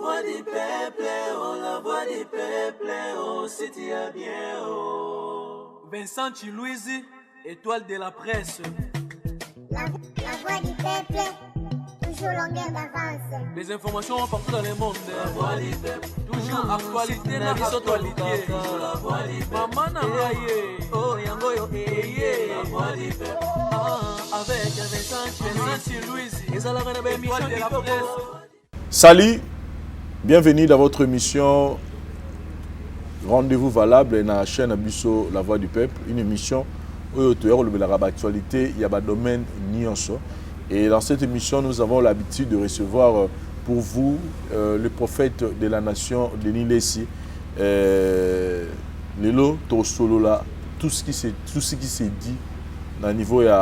voix du peuple, oh, la voix du peuple, oh, si tu as bien, oh. Vincent Chilouizi, étoile de la presse. La voix du peuple, toujours longueur d'avance. Les informations partout dans le monde. La voix du peuple, toujours actualité na actualité. La voix du peuple, maman Nangaye, oh yango la voix du peuple. Avec Vincent Chilouizi, ils ont la même émission de la presse. Salut, bienvenue dans votre émission Rendez-vous valable dans la chaîne Abisso, La Voix du Peuple, une émission où il y a l'actualité, il y a un domaine nyonso. Et dans cette émission, nous avons l'habitude de recevoir pour vous le prophète de la nation, Denis Lessi. Lelo, Tosolola, tout ce qui s'est dit dans le niveau des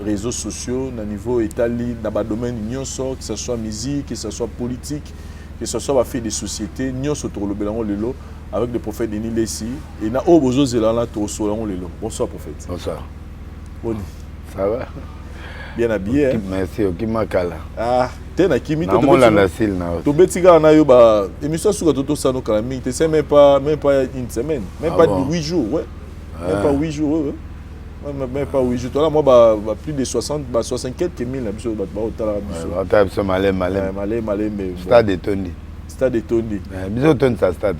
réseaux sociaux, dans le niveau établi, dans le domaine nyonso, que ce soit musique, que ce soit politique, que ce soit fait des sociétés, nyonso Tosolola Lelo, avec le prophète Denis Lessi. Et na Obozo Zelala Tosolola Lelo. Bonsoir prophète. Bonsoir. Boni. Ça va? Bien habillé. Hein? Merci, ok, Makala. Ah, t'es na kimi to nasil na. To betika na yo ba émission sur toto ça no kalami, tu sais même pas une semaine, même pas 8 jours, ouais. Même pas 8 jours, ouais. Même pas 8 jours. Toi là moi ba plus de 60 64 000 na biso ba otala biso. Ouais, ta biso malé mais stade de Tony. Stade de Tony. Biso Tony ça stade.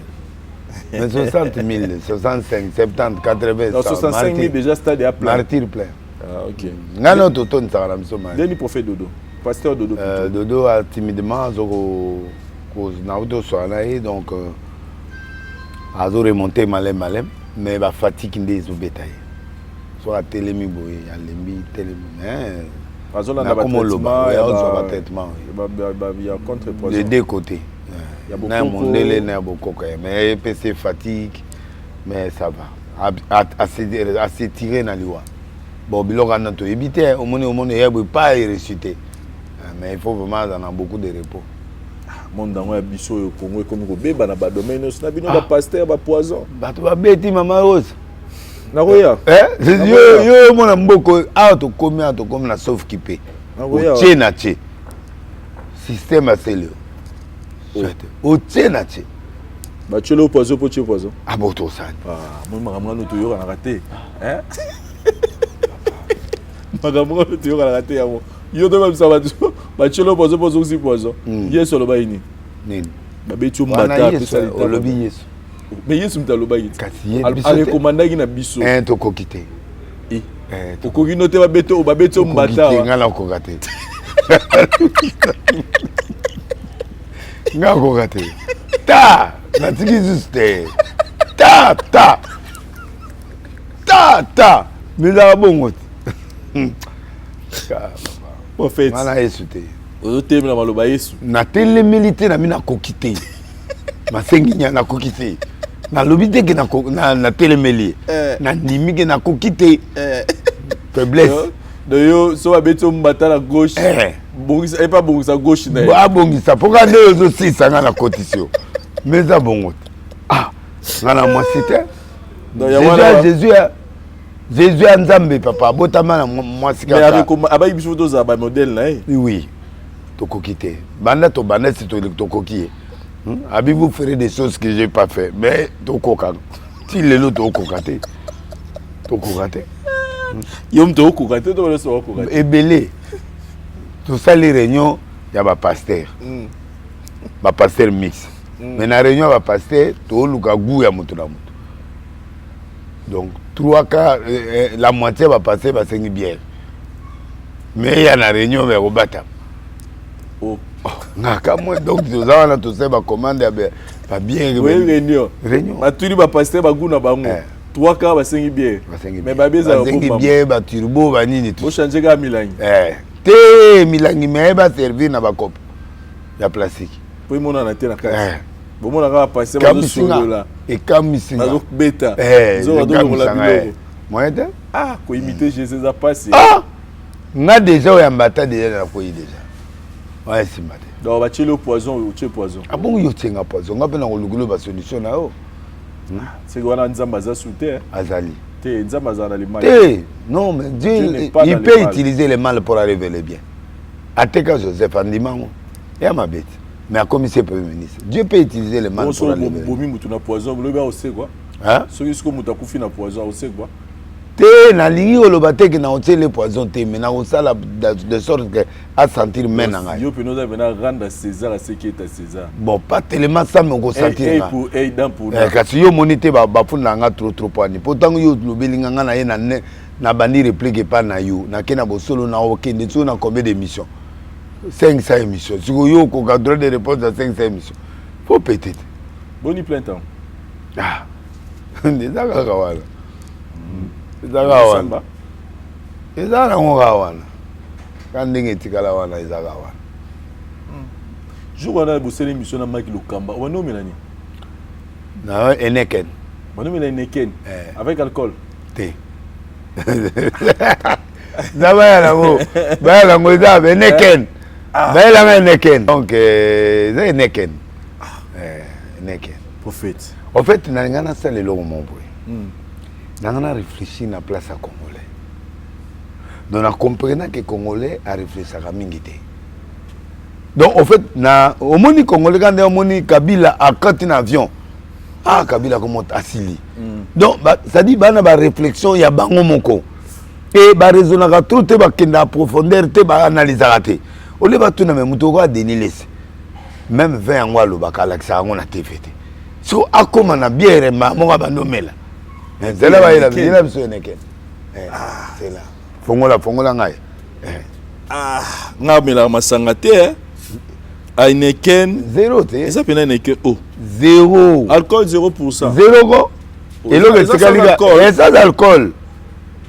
Mais 60 000, 65, 70, 80, 65 000 déjà stade à plein. Martyr plein. Ah, ok. Ngano Toton ça la biso malé. Denis prophète Dodo. Pasteur Dodo. Dodo a timidement cause na auto soanaï donc a remonté malé mais ba fatigue ndé zo bétail. Soit télémi boy ya lembi télémi mais Azola na traitement, il y a contre-poison. De deux côtés. Il y a beaucoup de mais PC fatigue, mais ça va. À s'étirer dans l'eau. Bon, il y a éviter, au monde, il ne pas ressusciter. Mais il faut vraiment avoir beaucoup de repos. Monde dans le Congo, comme le bébé, dans le domaine, il y a des pasteurs, des poisons. Tu vas bêter, maman Rose. Nagoya. Yo mon amboko comme na sauf kipé. Otie na tie. Système à celle. Otie na tie. Ba tu le poison pour tuer poison. Ah bon to ça. Ah, moi magamna to yo na raté. Hein? Magamna to yo na raté yamo. Yo to même ça ba tu le poison pour aussi poison. Yeso lo ba ini. Nini. Ba betu mbata pe ça le lobby yeso. Mais yesu mtaloba yiti. Ale commanda na biso. To kokité. Okoki note ba beto mbata. Ngala kokate. Nga kokate. Ta, na tiki juste. Ta. Mila bongo. Prophète. Mala yesu te. Ozote na maloba yesu. Na tele milité na mina kokité. Masenginya na kokité. Na lobité que na télémélie na nimike na kokité faiblesse de yo so abeto mbata la gauche bongisa et pas bongisa gauche na ba bongisa pourquoi deux aussi ça na cotisation mais ça bongo ngana moi cité Jésus Nzambe papa botama na moi sika mais avec abayi biso to za ba modèle na oui to kokité banda si to kokié. Avez-vous fait des choses que je n'ai pas fait? Mais tu as si les autres ont cocaté. Tu as cocaté. Et belé. Tout ça, les réunions, il y a un pasteur. Un pasteur mix. Mais dans la réunion, il y a un pasteur, tu as un goût à moto. Donc, 3 cas, la moitié va passer, va se bière. Mais il y a une réunion, mais au bâtard. Donc tu as tout ça commande pas bien réunion ba turi ba pasteur ba guna bango 3 cas ba sengi bien mais ba beza ba sengi bien ba turbo ba nini tout changer ga milangi te milangi mais ba servir na ba coupe ya plastique pour mona na te na kasa bo mona ga pasteur ba solo là et kamisinga na beta zo do la biloko moyen ko imiter Jésus a passé nga déjà ya mbata déjà na ko déjà. Ouais, c'est mal. Donc, va tuer le poison ou tuer le poison. Ah bon, il y a un poison. On a une solution là. C'est qu'on a un Nzambaza sous terre. Azali. Nzambaza dans les mal. Non, mais Dieu il peut utiliser le mal pour arriver le bien. Ateka Joseph Andimamo. Et à ma bête. mais a commissaire premier ministre. Dieu peut utiliser les mains pour aller. Bomi mutuna poison, le gars aussi quoi. Hein? Ce qui est mutakufi na poison aussi quoi. Te na lingi olobate que na otie le poison te mais na osala de sorte que à sentir maintenant. Yo pe nous a venu rendre César à ce qui est à César. Bon pas tellement ça mais on sentir. Pour kasi yo monité ba funda nga trop pani. Pourtant yo lobelinga nga na ye na bandi réplique pas na yo. Na kena bo solo na okende so na combien d'émissions? 500 émissions. Si yo ko ka droit de réponse à 500 émissions. Faut peut-être. Boni plein temps. Ah. Déjà kawala. Izagawana. Izana ngogawana. Kandinge tikala wana izagawana. Jour on a bossé l'émission na Mike Lukamba. On nomme nani? Na Eneken. On nomme Eneken avec alcool. Té. Zaba la mo. Ba la mo za Eneken. Ba la Eneken. Donc c'est Eneken. Eneken. Prophète. En fait, na ngana ça le logo mon boy. On a réfléchi à la place à Congolais. Donc, on comprenait que les Congolais a réfléchi à Mingité. Donc, en fait, au moment Congolais, quand on a Kabila a quand un avion, Kabila comment Assili. Donc, ça dit, il y a une réflexion, il y a un moko. Et il y a raison à tout, il y a profondeur, il y a analyse à tout. On va tout le monde à déniler. Même 20 ans, le bacal, ça on a été fait. Si on a comme on a bien, on va nommer là. C'est là où il a vu la mission Eneken. C'est là. Fongola ngai. Na mela masangate Eneken Zéro te. Ça pena Eneken oh. Zéro. Alcool 0%. Zéro go. Et là le tikali et ça d'alcool.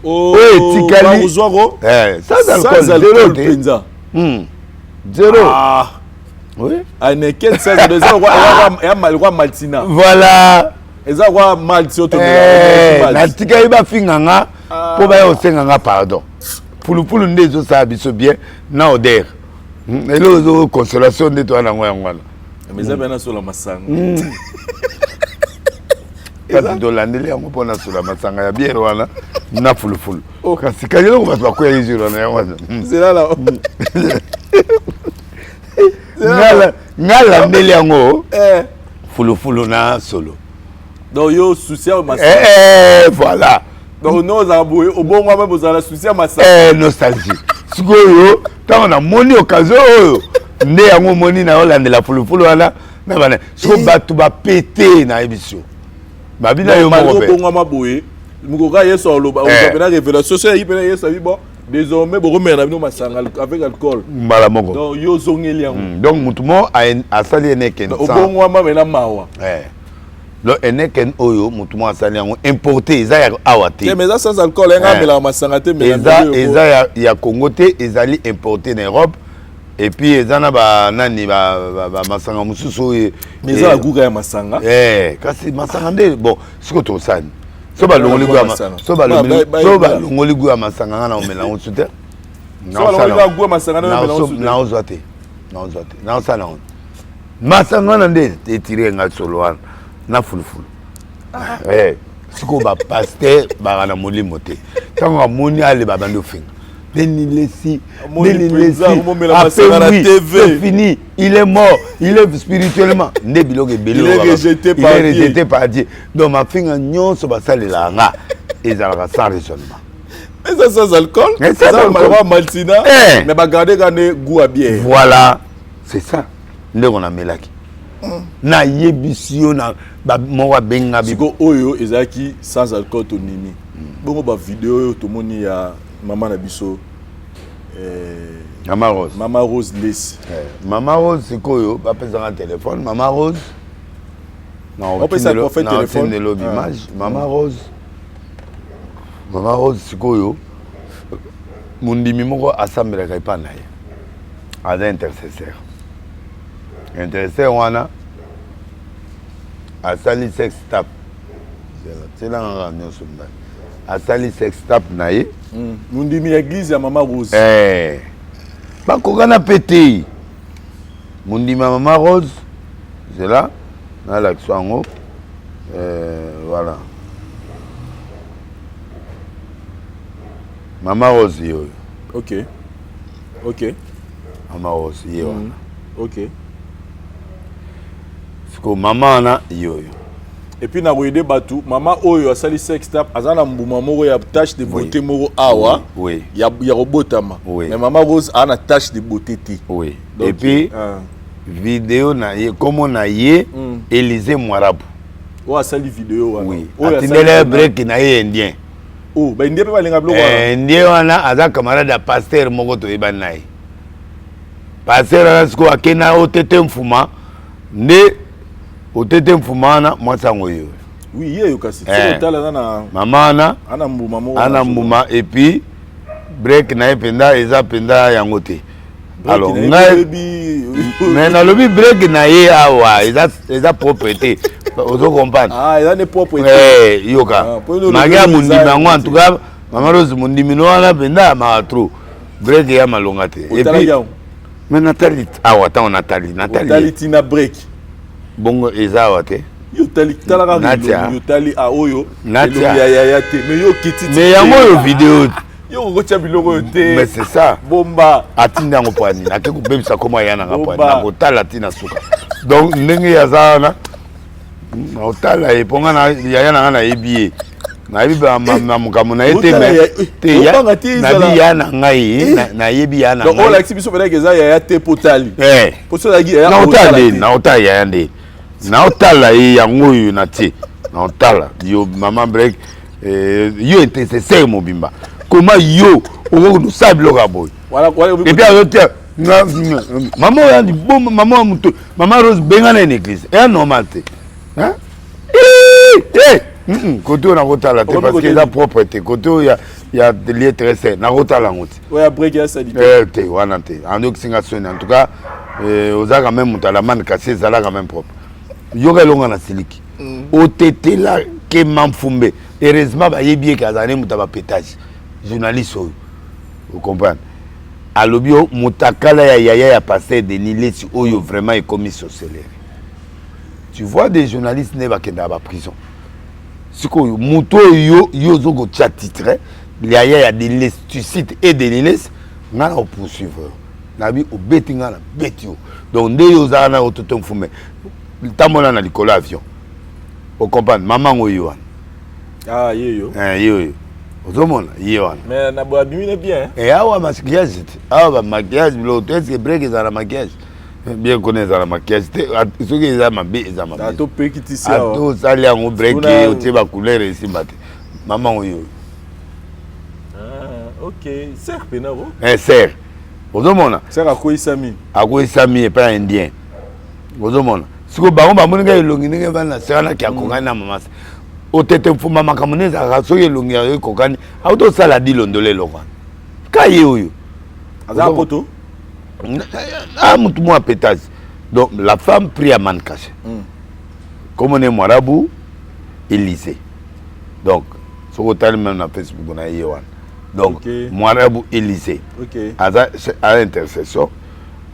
Oh, tikali. Ça d'alcool zéro te. Zéro. Ah. Oui. Eneken ça de ça roi Maltina. Voilà. Eza roi Malti auto. Na tikali ba finganga po ba yo senganga pardon. Pulu ndezo sa biso bien na odeur. Et là consolation de toi na ngwana. Mais ça bena sur la masanga. Kasi dolandeli yango pona sur la masanga ya bien wana na fulu. Kasi kanyelo ko batwa ko yiziro na ngwana. C'est là. Ngala ndeli yango. Fulu na solo. Donc yo souci à masanga. Voilà. Donc nous avons au bon moment vous allez souci à masanga. Nostalgie. Sikoyo tant on a moni occasion ne yango moni na Hollande la fulu wana na bana. So batu ba péter na émission. Babina yo mo be. Bon moment boye. Mukoka yeso loba on va révélation c'est y pena yeso bon. Désormais bon remettre na masanga avec alcool. Mbala moko. Donc yo zongeli yango. Donc mutumo a sali Eneken. Au bon moment mais na mawa. Le Eneken oyo mutumo asali yango importé eza ya awate. Mais ça sans alcool nga mela masanga te mais eza ya Congo te ezali importé en Europe et puis eza na ba nani ba masanga mususu mais ça guga ya masanga kasi masanga nde bon siko to sani so ba longoli gu ya masanga so ba longoli gu ya masanga na omela on soute so ba longoli gu ya masanga na omela on soute na ozwate na osala on masanga na nde etire nga solo wana na fulufulu siko ba pasteur ba na molimo te tango amoni ale ba bando finga Denilesi c'est fini, il est mort, il est spirituellement il est rejeté par Dieu. Donc ma fille a sur basale la nga et ça va sans raisonnement. Mais ça sans alcool, ça va maltina, mais ba garder goût à bière. Voilà, c'est ça. Ndé on a melaki. Na yebisio na ba mo benga bi. Siko oyo ezaki sans alcool to nini. Bongo ba vidéo to moni ya Maman Nabiso, Maman Rose Lys. Maman Rose, c'est quoi? Pas besoin de téléphone. Maman Rose. Non, on peut ça pour faire téléphone. Maman Rose. Maman Rose, c'est quoi? Mon dimi-moko assemble la pas naïe. Ada intercesseur. Intercesseur wana. Asali sex tap. C'est là on ramène sur moi. Asali sex tap naïe. Mundimi église ya Maman Rose. Ba kokana pété. Mundimi Maman Rose. C'est là. Na l'action en haut. Voilà. Maman Rose yo. OK. Maman Rose yo. OK. Siko maman na yo. Et puis na koyede batu maman oyo asali sex tape azana mbuma moko ya tache de beauté moko awa. Oui. Ya robotama. Oui. Mais maman Rose a une tache de beauté ti. Oui. Donc, et puis vidéo na ye comment na ye Élysée Mwarabu. O asali vidéo wana. Oui. Atindele break na ye indien. Oh, ba indien pe balinga bloko wana. Indien wana aza camarade ya pasteur moko to yeba na ye. Pasteur ala siko akena otete mfuma nde otete mfuma na mwasango yo. Oui, ye yo kasi. C'est tala na mama na ana mbuma moko. Ana mbuma et puis break na ye penda eza penda yango te. Alors ngai mais na lobi break na ye awa eza propriété. Ozo comprendre. Ah, eza ne propriété. Yoka. Magia mundimi yango en tout cas Mama Rose mundimi no wana penda ma trop. Break ya malonga te. Et puis mais Nathalie awa ta Nathalie tina break. Bongo eza awa te. Yo tali talaka yo tali a oyo. Natia ya te. Mais yo kiti. Mais yango yo vidéo. Yo gocha biloko te. Mais c'est ça. Bomba. Atinda ngo pani. Na ke ko bebisa koma yana nga pani. Na kotala tina suka. Donc ndenge ya zana. Na otala eponga na ya yana na ebiye. Na biba mamukamu na ete te ya. Na bi yana ngai na yebi yana. Donc on la exhibition pendant que ça ya te potali. Pour cela ya na otala ya ndé. Na otala yango yo na te. Na otala yo maman break yo intercesseur mobimba. Comment yo on nous sable le boy. Voilà et puis alors maman on dit bon maman muto maman Rose benga na église. Et normal te. Hein? Côté on a retala te parce que la propreté côté il y a des lieux très sains na retala ngoti. Ouais après il y a ça dit. Te wana te. En tout cas aux aga même mutala man cassé ça là quand même propre. Yo kelonga na siliki. O tete la ke mamfumbe. Heureusement ba yebi ke azane mutaba pétage. Journaliste, vous comprenez? À l'obio, Moutakala ya passé de Nilesi Oyo vraiment est commis sur célèbre. Tu vois des journalistes ne va pas dans la prison. Ce que Mouto yo zogo tcha titre, ya des Nilesi, tu cites et des Nilesi, on a poursuivre. Nabi au betinga na betio. Donc des yo zana au totem fumé. Tamona na likola avion. Vous comprenez? Maman Oyo. Ah yo. Yo. Ozomona yewana mais na boa bimine bien et awa maquillage awa maquillage l'autre est break za la maquillage bien connaître za la maquillage ce qui za mabe za mabe ato pekiti sia ato sali en break o te ba couleur ici mate maman oyo OK serre penavo serre ozomona serre akoisami et pas indien ozomona siko bango ba moninga elongi ninge bana serre na ki akonga na mama otete mfuma makamuneza rasoye longi ya kokani auto sala dilondole lokwa kaye oyo aza poto mutu mo pétage donc la femme prie à Mancache comme on est Mwarabu Élysée donc so hôtel même na Facebook na yewan donc Mwarabu Élysée à l'intercession.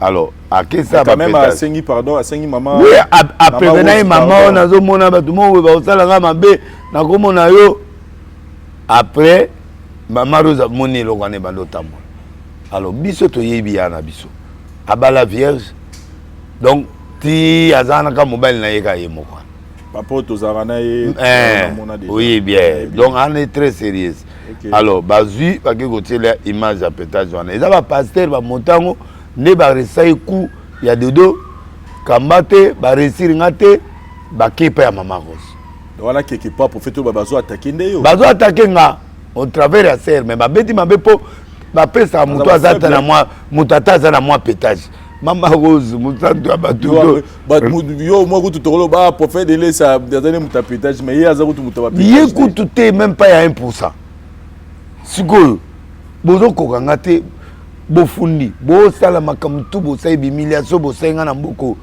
Alors, à qui ça va même à Sengi pardon, à Sengi maman. Oui, après venir maman na zo mona ba tout monde ba osala nga mabe na ko mona yo. Après maman Rose moni lo kwane bando tambo. Alors biso to yebi yana biso. Abala vierge. Donc ti azana ka mobile na yeka yemo kwa. Papa to zarana ye oui bien. Donc on est très sérieux. Alors bazui ba ke kotiela image à pétage wana. Eza ba pasteur ba montango ne ba resai ku ya dodo kambate ba resir ngate ba kepa ya Maman Rose. Voilà quelque part pour faire tout bazo attaquer ndeyo. Bazo attaquer nga au travers ya serre mais ba beti mabe po ba pesa muto azata na moi mutata za na moi pétage. Maman Rose mutanto abatudo ba yo moi ko tutolo ba pour faire de ça dernier muta pétage mais ya za ko muta ba pétage. Ye ko tuté même pas ya 1%. Sikoyo bozo ko ngate bofundi bo sala makamtu bo sai bi miliaso bo sai ngana mboko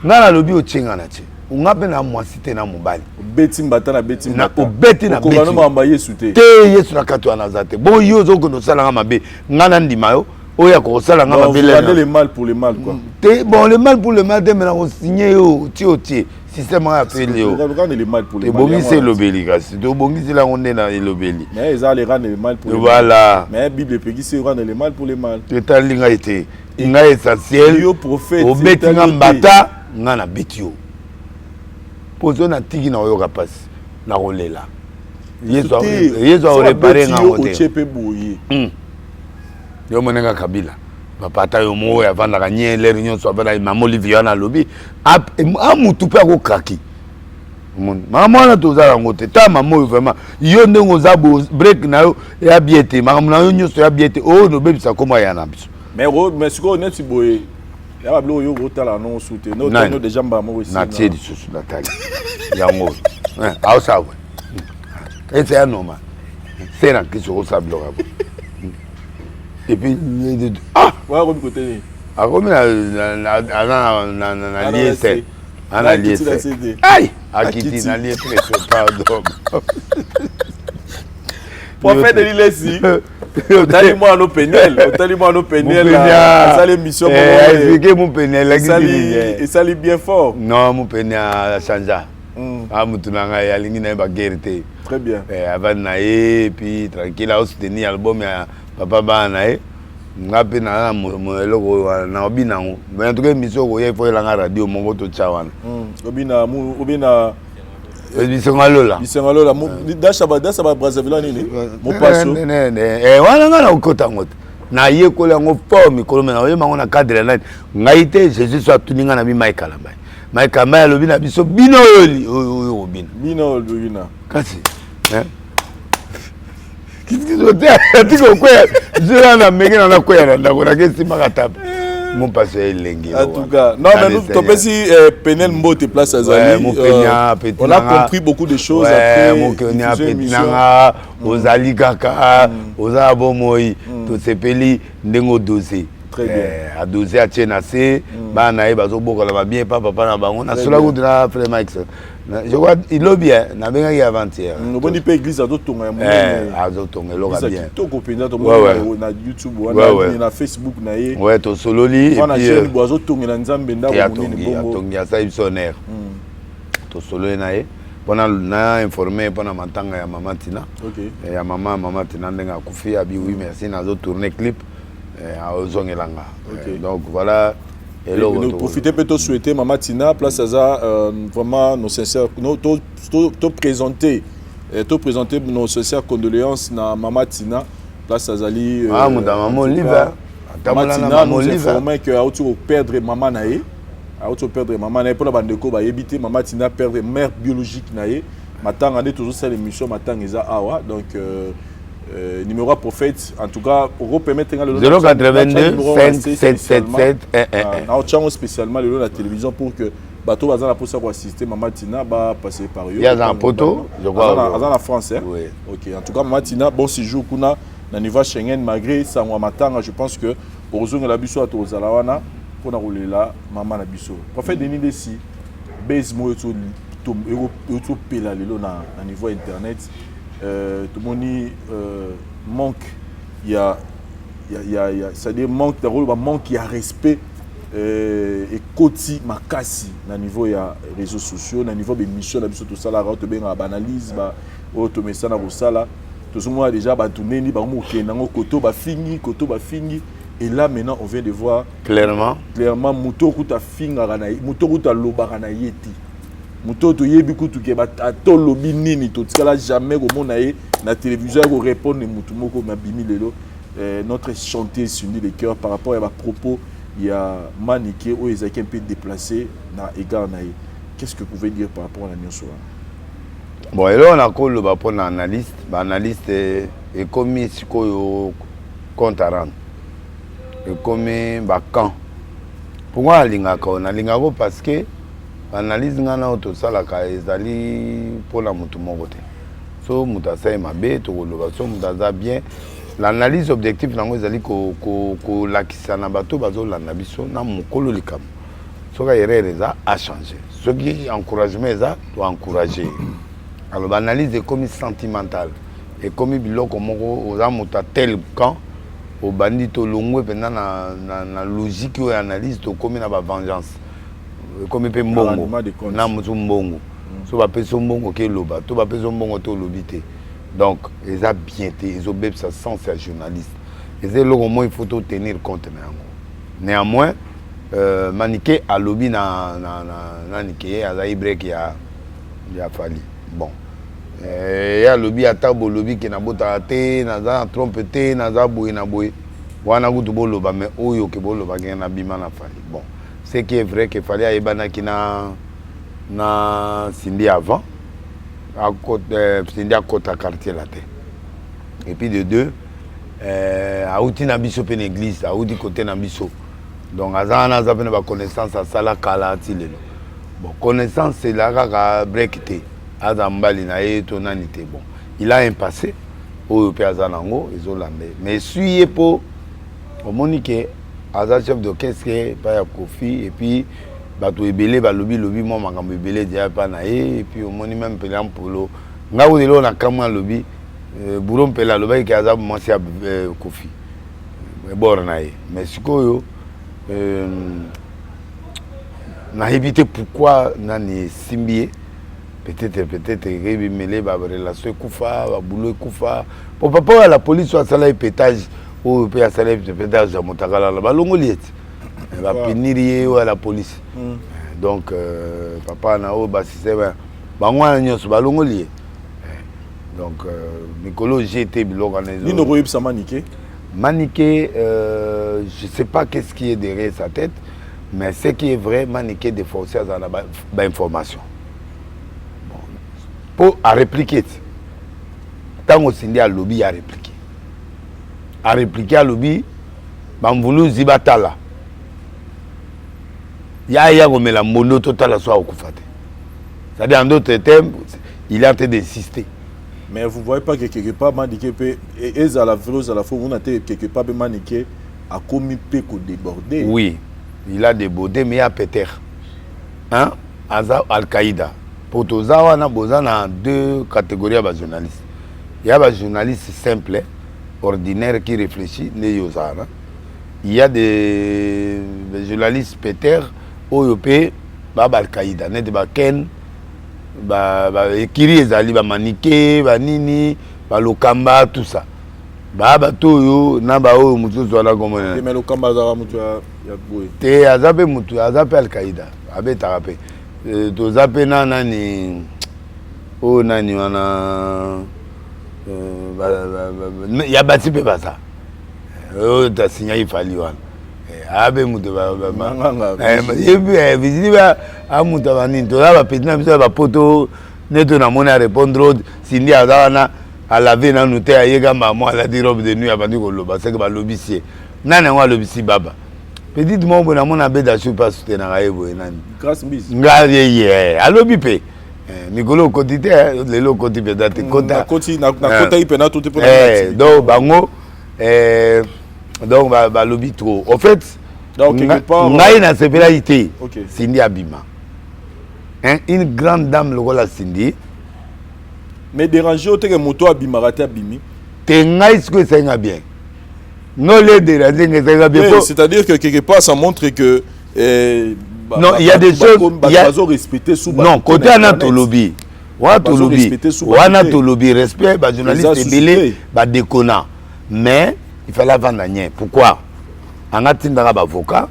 ngana lobi o chenga na che ungape na mwasite na mobali beti mbata na beti na obeti na beti ko ngana mamba Yesu te Yesu na katu anazate bo yo zo ko no sala ngama be ngana ndima yo oya ko sala ngama be le mal pour le mal quoi bon le mal pour le mal de maintenant on signer yo ti système a fait le mal pour le mal bongi c'est l'obéli kasi to bongi c'est la onde na l'obéli mais ils allaient rendre le mal pour le mal voilà mais Bible pegi c'est rendre le mal pour le mal totalinga été inga essentiel yo prophète obeti ngambata ngana betio pozo na tiki na oyoka pasi na rolela yezo a réparé nga ngote yo monenga Kabila papa yo mo ya vanda ka nyele nyonso avana mama Olivier na lobby amutu pe ko kraki mama na tozala ngote ta mama vraiment yo ndenge za break na yo ya biete mama na yo nyonso ya biete o no bebisa koma ya na biso mais siko neti boye ya ba blo yo botala non soute no tano déjà mbamo aussi na tie di susu na tali yango au sawa et c'est normal c'est là que je ressemble et puis ah ouais comme côté ah comme na lié ana lié aïe akiti na lié très pardon pour faire de l'ilesi Otali-moi no penel ça l'émission expliquer mon penel et ça bien fort non mon penel a changé mutunanga ya lingi na ba guerre très bien avant nae puis tranquille à soutenir album ya papa bana ngapi na eloko na obinango mais en tout cas mission ko ye faut la radio mongo to chawana obina bisengalola dasha Brazzaville nini mo paso wana ngana ukota ngote na ye ko lango forme ko mena ye mango na cadre na ngai te Jésus soit tuninga na bi Michael Ambai Michael Ambai lobi na biso bino oyo bino kasi Qu'est-ce que tu as quoi je na mengena na quoi na ndako na kesi makatape mon passé lengi en tout cas non mais nous topesi Penel Mbote place Azali on a compris beaucoup de choses après mon Kenya Petinanga ozali kaka ozabo moi to sepeli ndengo dossier très bien a dossier a tchenase ba na bazo bokola ba bien papa na bango na sola ko na frère Mike je vois il est bien na benga ya avant-hier no boni pe église azo tonga ya mo azo tonga loka bien to ko penda to na YouTube na Facebook na ye ouais to sololi et puis bozo tonga na nzambe ndako monini bongo tonga sa missionnaire to sololi na ye pona na informer pona matanga ya mama Tina OK ya mama Tina ndenga kufi abi oui merci na zo tourner clip à ozongelanga donc voilà. Et nous profiter peut-être souhaiter Mama Tina place Aza vraiment nos sincères te présenter nos sincères condoléances na Mama Tina place Azali maman Olivier Mama Tina nous informer que a tout perdre maman naé pour la bande ko ba éviter Mama Tina perdre mère biologique naé matanga ne toujours ça l'émission matanga eza awa donc numéro à prophète en tout cas pour permettre 082 5777 on spécialement le la télévision pour que bateau bazana pour ça assister Mama Tina va passer par eux il y a un poteau je crois dans la France hein? Oui. OK en tout cas Mama Tina bon séjour kuna na niveau Schengen malgré ça moi matanga je pense que ozonga la biso to zalawana pour na rouler là maman na biso prophète Denis Desi base mo to pela lelo na niveau internet tout le monde manque il y a c'est-à-dire manque il y a respect et côté makasi na niveau ya réseaux sociaux na niveau des missions na biso tout ça là to benga banalise ba auto message na bosala tout ce monde déjà ba tuneni ba mo kenango koto ba fingi et là maintenant on vient de voir clairement muto kuta finga kana muto kuta loba na yeti muto to yebi kutu ke ba to lobi nini to tikala jamais ko mona ye na télévision ko répondre mutu moko mabimi lelo notre chanteuse s'unit les cœurs par rapport à ma propos il y a Maniké ou Ezaki un peu déplacé na égard na ye qu'est-ce que vous pouvez dire par rapport à la nyonso bon et là on a call ba pour analyste et commis sikoyo compte à rendre et commis ba camp pourquoi alinga ko na linga ko parce que analyse ngana auto sala ka ezali pour la mutu moko te so muta sai mabe to loba so muta za bien l'analyse objectif nango ezali ko lakisa na bato bazo landa biso na mukolo likam so ka erreur eza a changer ce qui encouragement eza doit encourager alors l'analyse est comme sentimentale et comme biloko moko oza muta tel camp au bandit to longwe pena na logique ou analyse to comme na ba vengeance comme pe mbongo na mutu mbongo so ba peso mbongo ke loba to ba peso mbongo to lobité donc ils a bien été ils ont ça sans ser journaliste et c'est le moment il faut tenir compte néanmoins Maniké à lobby na Nike à break ya fali bon ya lobby atabo lobby qui na bota te na za trompe te na za boy na boy wana kutu boloba mais oyo ke boloba ke na bima na fali bon c'est qui est vrai que fali ayebana ki na Cindy avant à côté Cindy à côté quartier là te et puis de deux a outi na biso pe l'église a outi côté na biso. Donc, azana zapene ba connaissance à sala kala tilelo. Bon, connaissance c'est là ka breakte. Azambali na eto nanité bon. Il a un passé au pe azanango ezolande. Mais suye po au monique aza chef d'orchestre pa ya Kofi et puis bato ebele ba lobi mo makambo ebele dia pa na et puis au moni même pe polo. Nga o delo na kamwa lobi buron pe la lobi ki aza mo sia Kofi. Bor na e. Mais sikoyo n'a évité pourquoi nani simbié peut-être rébi mêlé ba relation kufa ba boulot kufa pour papa à la police soit ça là pétage ou peut à ça là pétage à motakala la balongo liet va pénirier ou à la police donc papa na o ba système ba ngwana nyos balongo lié donc Nicolo j'étais biloko na ni no roib sa maniké Maniké, je ne sais pas qu'est-ce qui est derrière sa tête, mais ce qui est vrai, Maniké des forces à la information. Bon. Pour répliquer, tant qu'on s'est dit à lobby, à répliquer. À répliquer à lobby, on voulu zibatala. Ya comme la mono totale soit au koufate. C'est-à-dire en d'autres termes, il est en train d'insister. Mais vous ne voyez pas que quelque part, Maniké peut, et à la vélo, à la fois, vous n'avez quelque part, Maniké a commis peu qu'on débordé. Oui, il a débordé, mais il y a peut-être. Hein? Al-Qaïda. Pour tous ça, on a deux catégories de journalistes. Il y a des journalistes simples, ordinaires, qui réfléchissent, il y a des journalistes peut-être, OEP, Al-Qaïda, n'est pas Ken. Ekiri ezali ba maniké ba nini ba lokamba tout ça ba toyo na ba o mutu zo la comme mais lokamba za mutu ya boy te azape mutu azape Al-Qaïda abe tarape to zape na nani o nani wana ya batipe basa o ta sinya ifali wana abe mutu ba visiti ba amuta banini to ba petina biso ba poto neto na mona répondre Cindy azana à laver na noté ayega maman la di robe de nuit abandi ko loba c'est que ba lobisier nana wa lobisi baba petite mo bona mona beda sur pas soutenir na ebo nani grâce mbisi ngaye alobi pe Nicolo quantité les lo quantité date na kota ipena tout pour donc bango donc ba lobby trop en fait donc quelque part ngai na sévérité Cindy abima une grande dame le rôle Cindy mais déranger autant que moto abima raté abimi te ngai ce que c'est bien non les déranger que c'est bien c'est-à-dire que quelque part ça montre que non il y a des choses il y a respecter sous non côté anato lobby wana to lobby respect ba journaliste belé ba déconnant mais il fallait vendre rien. Pourquoi? En attendant l'avocat,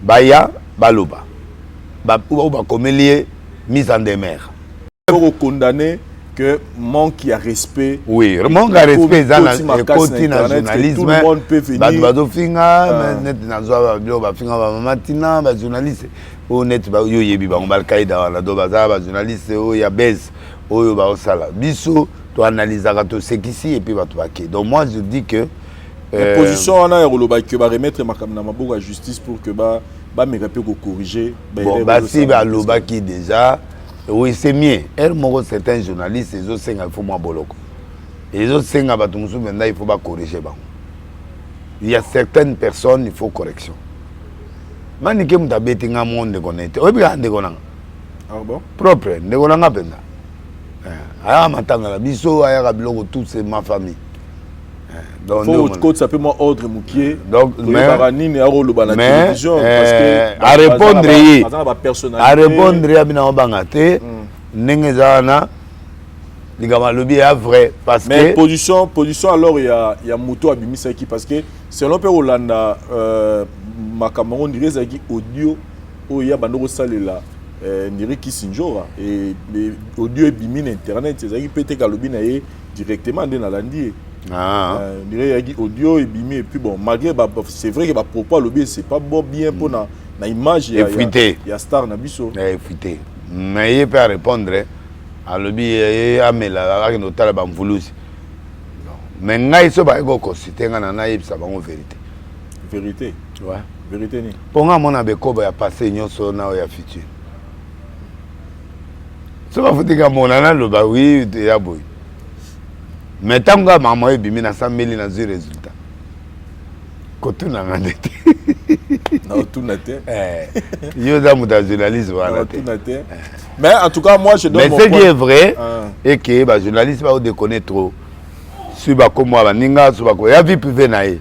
baya baloba, ba commélier mise en demeure. Pour condamner que manque à respect. Oui, manque à respect dans le côté nationalisme. Tout le monde peut venir. Bado finga, net nazoa ba finga ba matina ba journaliste. O net ba yo yebi ba Al-Qaïda la do baza ba journaliste o ya bez o ba osala. Biso to analyser to ce qu'ici et puis ba to baké. Donc moi je dis que la position on a que va remettre ma justice pour que me rappelle corriger bon si loba qui déjà oui c'est mieux elle moi certains journalistes ils ont il faut moi boloko ils ont il faut pas corriger il y a certaines personnes il faut correction manike mutabeti nga monde connecté obi ande konanga ah bon propre de konanga penda aya matanga la biso aya biloko tout c'est ma famille. Donc, faut ça peut moi ordre moukier donc mais télévision parce que à répondre à bina bangate nengezana Ligama lobby est vrai parce mais que position alors il y a moto à Bimisa qui parce que selon pe Hollanda makamon dirait qui audio il y a bandoko salela dirait qui sinjora et les audio et bimine internet c'est qui peut être lobby na directement dans la landie. Dirait qui audio et bimine et puis bon malgré c'est vrai que propos lobby c'est pas bon bien pour na image il y a star na biso. Effrité. Mais il peut répondre à lobby à mela avec notre tala bamvulusi. Mais ngai so ba ego consulter ngana na yebisa bango vérité. Vérité. Ouais. Vérité ni. Pour nga mona beko ba ya passé nyonso na ya futur. So ba futika mona na lo ba oui ya boy. Mais tanga maman ebimi na 100 000 na zéro résultat. Kotu na ngandete. Na tout naté. Yo da muta journaliste voilà. Mais en tout cas moi je donne mon point. Mais ce qui est vrai et que ba journaliste ba déconner trop. Si ba comme ba ninga so ba ko ya vie privée na ye.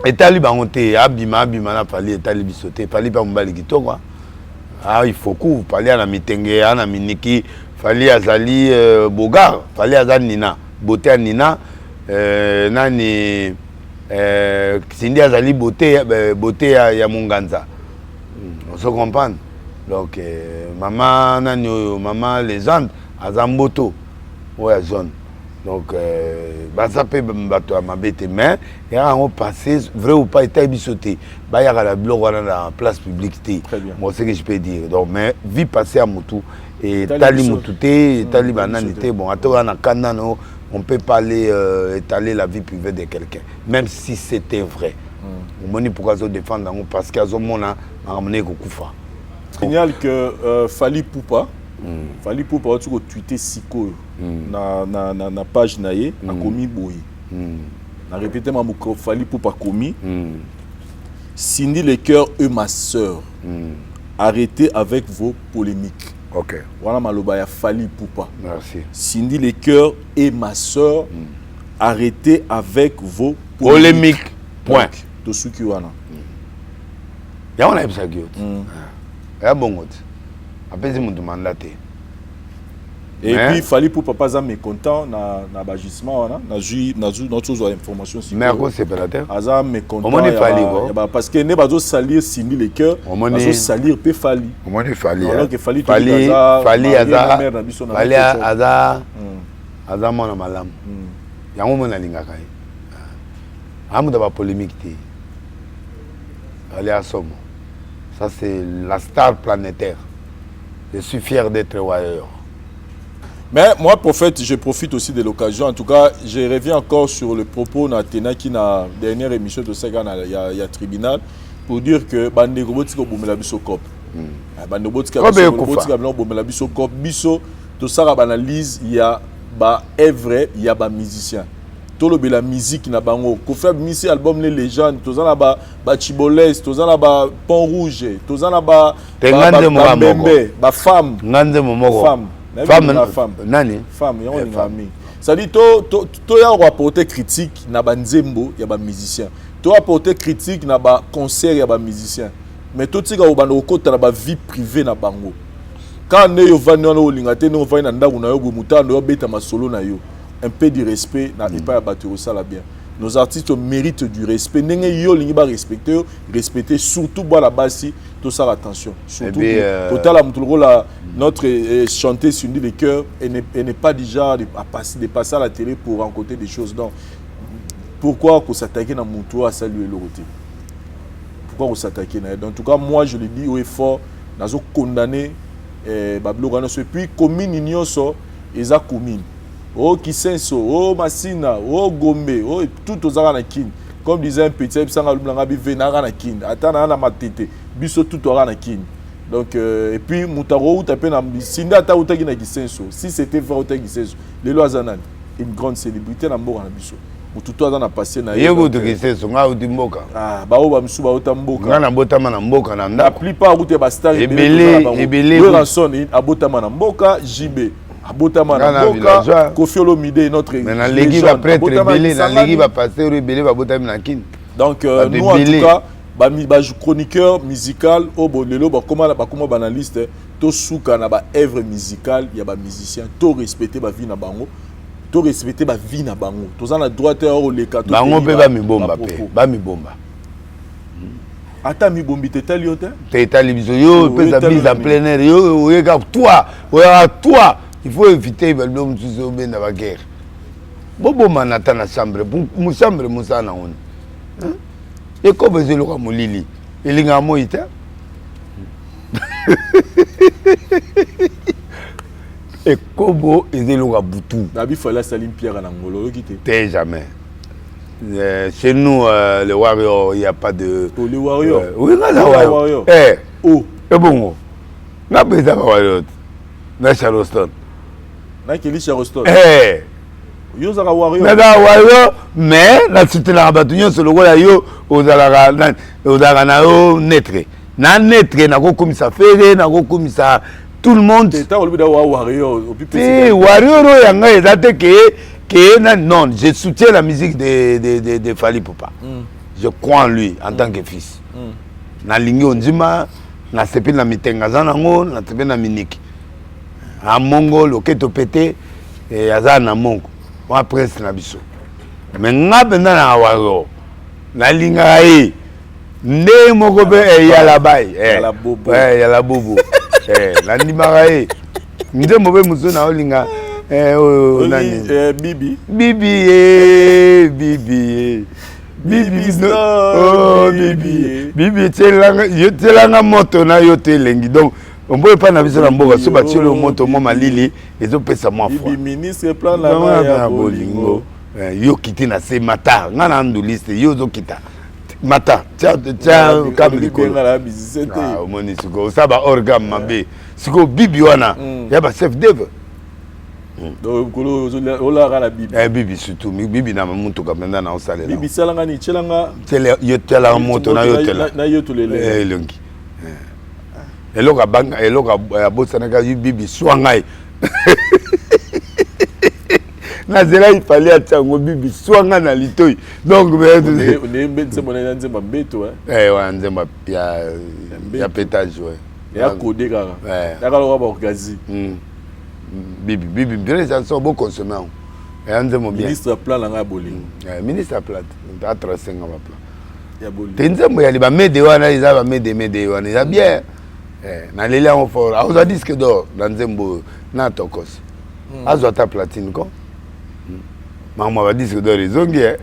Etali ba honte abima na pali etali bisoté pali ba mbali kitoko. Ah il faut que pali na mitenge na miniki fali azali bogar fali azali nina beauté nina nani Cindy azali beauté ya Munganza. On se comprend. Donc maman nani maman légende azamboto ouais zone. Donc ça peut bato mabete mais il y a un passé vrai ou pas était bisoté. Ba ya la blog dans la place publique. Moi c'est ce que je peux dire. Donc mais vie passée à Moutou et tali Moutouté, tali bananité bon attends na kanano on peut pas aller étaler la vie privée de quelqu'un, même si c'était vrai. On ne peut pas se défendre parce qu'il y a un monde à amener Kokufa. Signale que Fali Poupa, tu as tweeté Siko na page naie, a commis boy. Na répété ma mouko Fali Poupa commis. Cindy les cœurs et ma sœur. Arrêtez avec vos polémiques. Ok. Voilà maloba ya Fali Poupa. Merci. Cindy les cœurs et ma sœur, arrêtez avec vos polémiques. Point. Tosuki wana. Ya on a ebisa giot. Ya bongot. Apesi mutu mandate. Et puis Fali Poupa pas za mécontent na bagissement wana, na notre chose information sur. Mais à cause séparateur. Aza mécontent. On est Fali parce que ne bazo salir Cindy les cœurs, bazo salir pe Fali. On est Fali. Alors que Fali aza mona malamu. Yango mona lingaka ye. Amuda ba polémique té. Allez à Somo. Ça c'est la star planétaire. Je suis fier d'être warrior. Mais moi, prophète, je profite aussi de l'occasion. En tout cas, je reviens encore sur le propos Natena qui na dernière émission de Sagan, il y a tribunal pour dire que bande robotika bomela biso cop. Bande robotika bomela biso cop biso to ça analyse il y a ba vrai, il y a ba musicien. Tout le la musique na bango ko faire misi album les légendes to za ba Chibolès to za ba Pont Rouge to za ba ba femme ngande momoko femme nani femme ya on ngami ça dit to ya rapporter critique na banzembo ya ba musicien to rapporter critique na ba concert ya ba musicien mais to tika obanda okota na ba vie privée na bango quand ne yo vani na olingate no vani na ndaku na yo mutando yo beta masolo na yo un peu de respect na pas battre ça là bien. Nos artistes méritent du respect. N'engue yo lingi ba respecter surtout bois la base tout ça attention. Surtout total notre chanter sur les cœurs et n'est pas déjà de passer à la télé pour rencontrer des choses donc pourquoi qu'on s'attaquer dans mon tour à saluer l'autorité. Pourquoi on s'attaquer en tout cas moi je le dis au effort nazo condamner Bablo Gano et puis commune union so eza commune. Oh Kisenso, oh Masina, oh Gombe, oh tout aux Aranakin. Comme disait un petit, il s'en a l'oublié, Venaranakin. Attends, na matete, biso tout Aranakin. Donc, et puis, Moutaro, tu as peine à Sinda, tu as eu Kisenso. Si c'était vrai, tu as Kisenso. Les lois Zanan, une grande célébrité dans le monde. Mututu azana passé na yego to Kisenso, nga utimboka. Ah, ba oba msuba utamboka. Nga na botama na mboka na ndako. La plupart route ba star ebele. Ranson, abotama na mboka, JB. Abotama na mboka, Kofi Olomide notre légende. L'équipe va prêtre belé, na l'équipe va passer belé va botama na kin. Donc nous en tout cas chroniqueur musical au bolelo comment banaliste to souka na ba œuvre musicale ya ba musicien to respecter ba vie na bango to respecter ba vie na bango to za na droiteur au leka to bango pe ba mi bomba ata mi bombi te tali yote te tali biso yo pe za mise en plein air yo oyeka toi il faut éviter ba l'homme tous au ben na ba guerre bobo manata na chambre mu chambre musa na on et comme je le vois mon lili il y a moi ité et kobo ezeloka butu nabi fala salim pierre na ngolo kité t'es jamais chez nous les warriors il y a pas de les warriors oui les warriors et bon na beza warriors na Charleston na kili Charleston yo za warrior na warrior mais la cité la batunyo sur le roi yo ozalaka na yo netre na ko komisa fere na ko komisa tout le monde c'est ta olbi da warrior warrior yanga ezate que non je soutiens la musique de Fally Ipupa je crois en lui en tant que fils na lingi onzima na sepi na mitenga zanango na sepi na miniki a mongo loketo pété et azana na mongo wa prince na biso mais nga benda na warrior na linga nde moko pe ya la bay ya la bobo la ndimaka nde mo pe muso na olinga bibi telanga moto na yo telengi donc on peut pas na biso na mboka so batiolo moto mo malili ezopesa mwa fois ministre plan la bolingo yo kiti na se mata nga na nduliste yo zo kita mata tia kabli ko omoni siko saba orgam mabe siko bibi wana ya ba chef d'œuvre donc kolo ola la bibi bibi surtout bibi na muntu kamenda na osalela bibi salanga ni chelanga yo tela moto na yo tela na yo tulele elongi eloka banga eloka bosana ka bibi swangai na zela il fallait atango bibi swanga na litoi donc ne mbetse mona nzemba mbeto wa nzemba ya pétage ya codé kaka ya kaloka ba okazi bibi bien ça sont beau consommer et nzemba bien ministre plan la nga bolingo ministre plan ta tracer nga plan ya bolingo nzemba ya liba mede wana iza ba mede wana ya bien na leli en fort a oza disque d'or na nzembo na tokos azo ta platine ko maman va dire que dans les ongles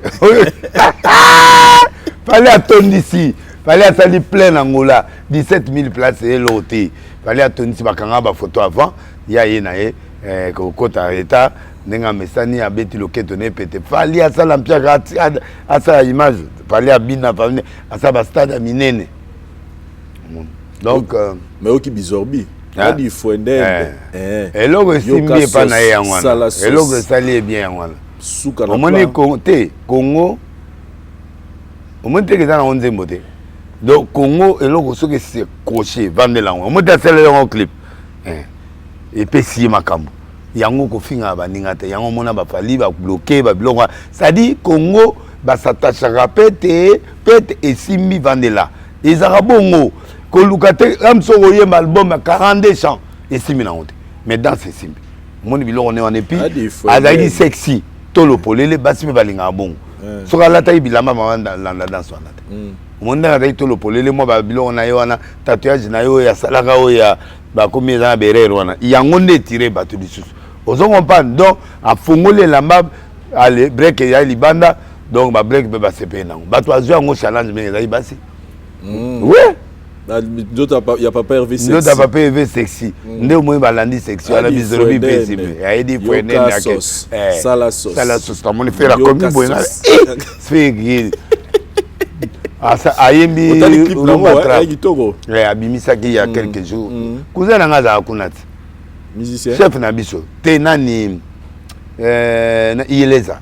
fallait attendre ici fallait attendre plein Angola 17 000 places et l'autre fallait attendre ici bakanga ba photo avant ya yenaye ko kota eta nenga mesani abeti loketo ne pété fallait asala mpia asa image fallait abina fallait asa ba stade minene donc mais oki bizorbi adi fwende eloko simbi pa na yangwana eloko sali bien yangwana souka na omoni Congo omoni te keza na onzembo te donc Congo eloko soki se crochet vandela ngo omoni te asala yango clip epesi makambo yango kofinga baninga te yango mona bafali babloke babiloko c'est-à-dire Congo basatachaka pete esimbi vandela ezaka bongo koluka te amso oyemba album ya 42 chants esimbi nango te mais dans esimbi omoni biloko ne wana epi azalaki sexy tolo polele basi pe balinga bongo soka lata ibilamba mama landa danse wana te omoni ndanga azalaki tolo polele mwa babiloko na ye wana tatouage na ye oyo asalaka oyo ya bakomi eza na berere wana yango nde etire bato lisusu ozo comprendre donc afongoli elamba ale break ya libanda donc ba break pe basepeye nango bato bazwi yango challenge ndenge ezali basi ouais il y a papa Hervé sexy. D'autres papa Hervé sexy. Ndé au moins balandi sexy. On a mis zorobi pessible. Il a dit pour aider à quel. Ça la sauce. Ça la sauce. T'as mon fait la commune bonne. C'est gay. Ah ça ayembi. On t'a dit clip là moi. Avec Togo. Abimisa qui il y a quelques jours. Cousin nanga za kunat. Musicien. Chef na biso. Te nani Yeleza.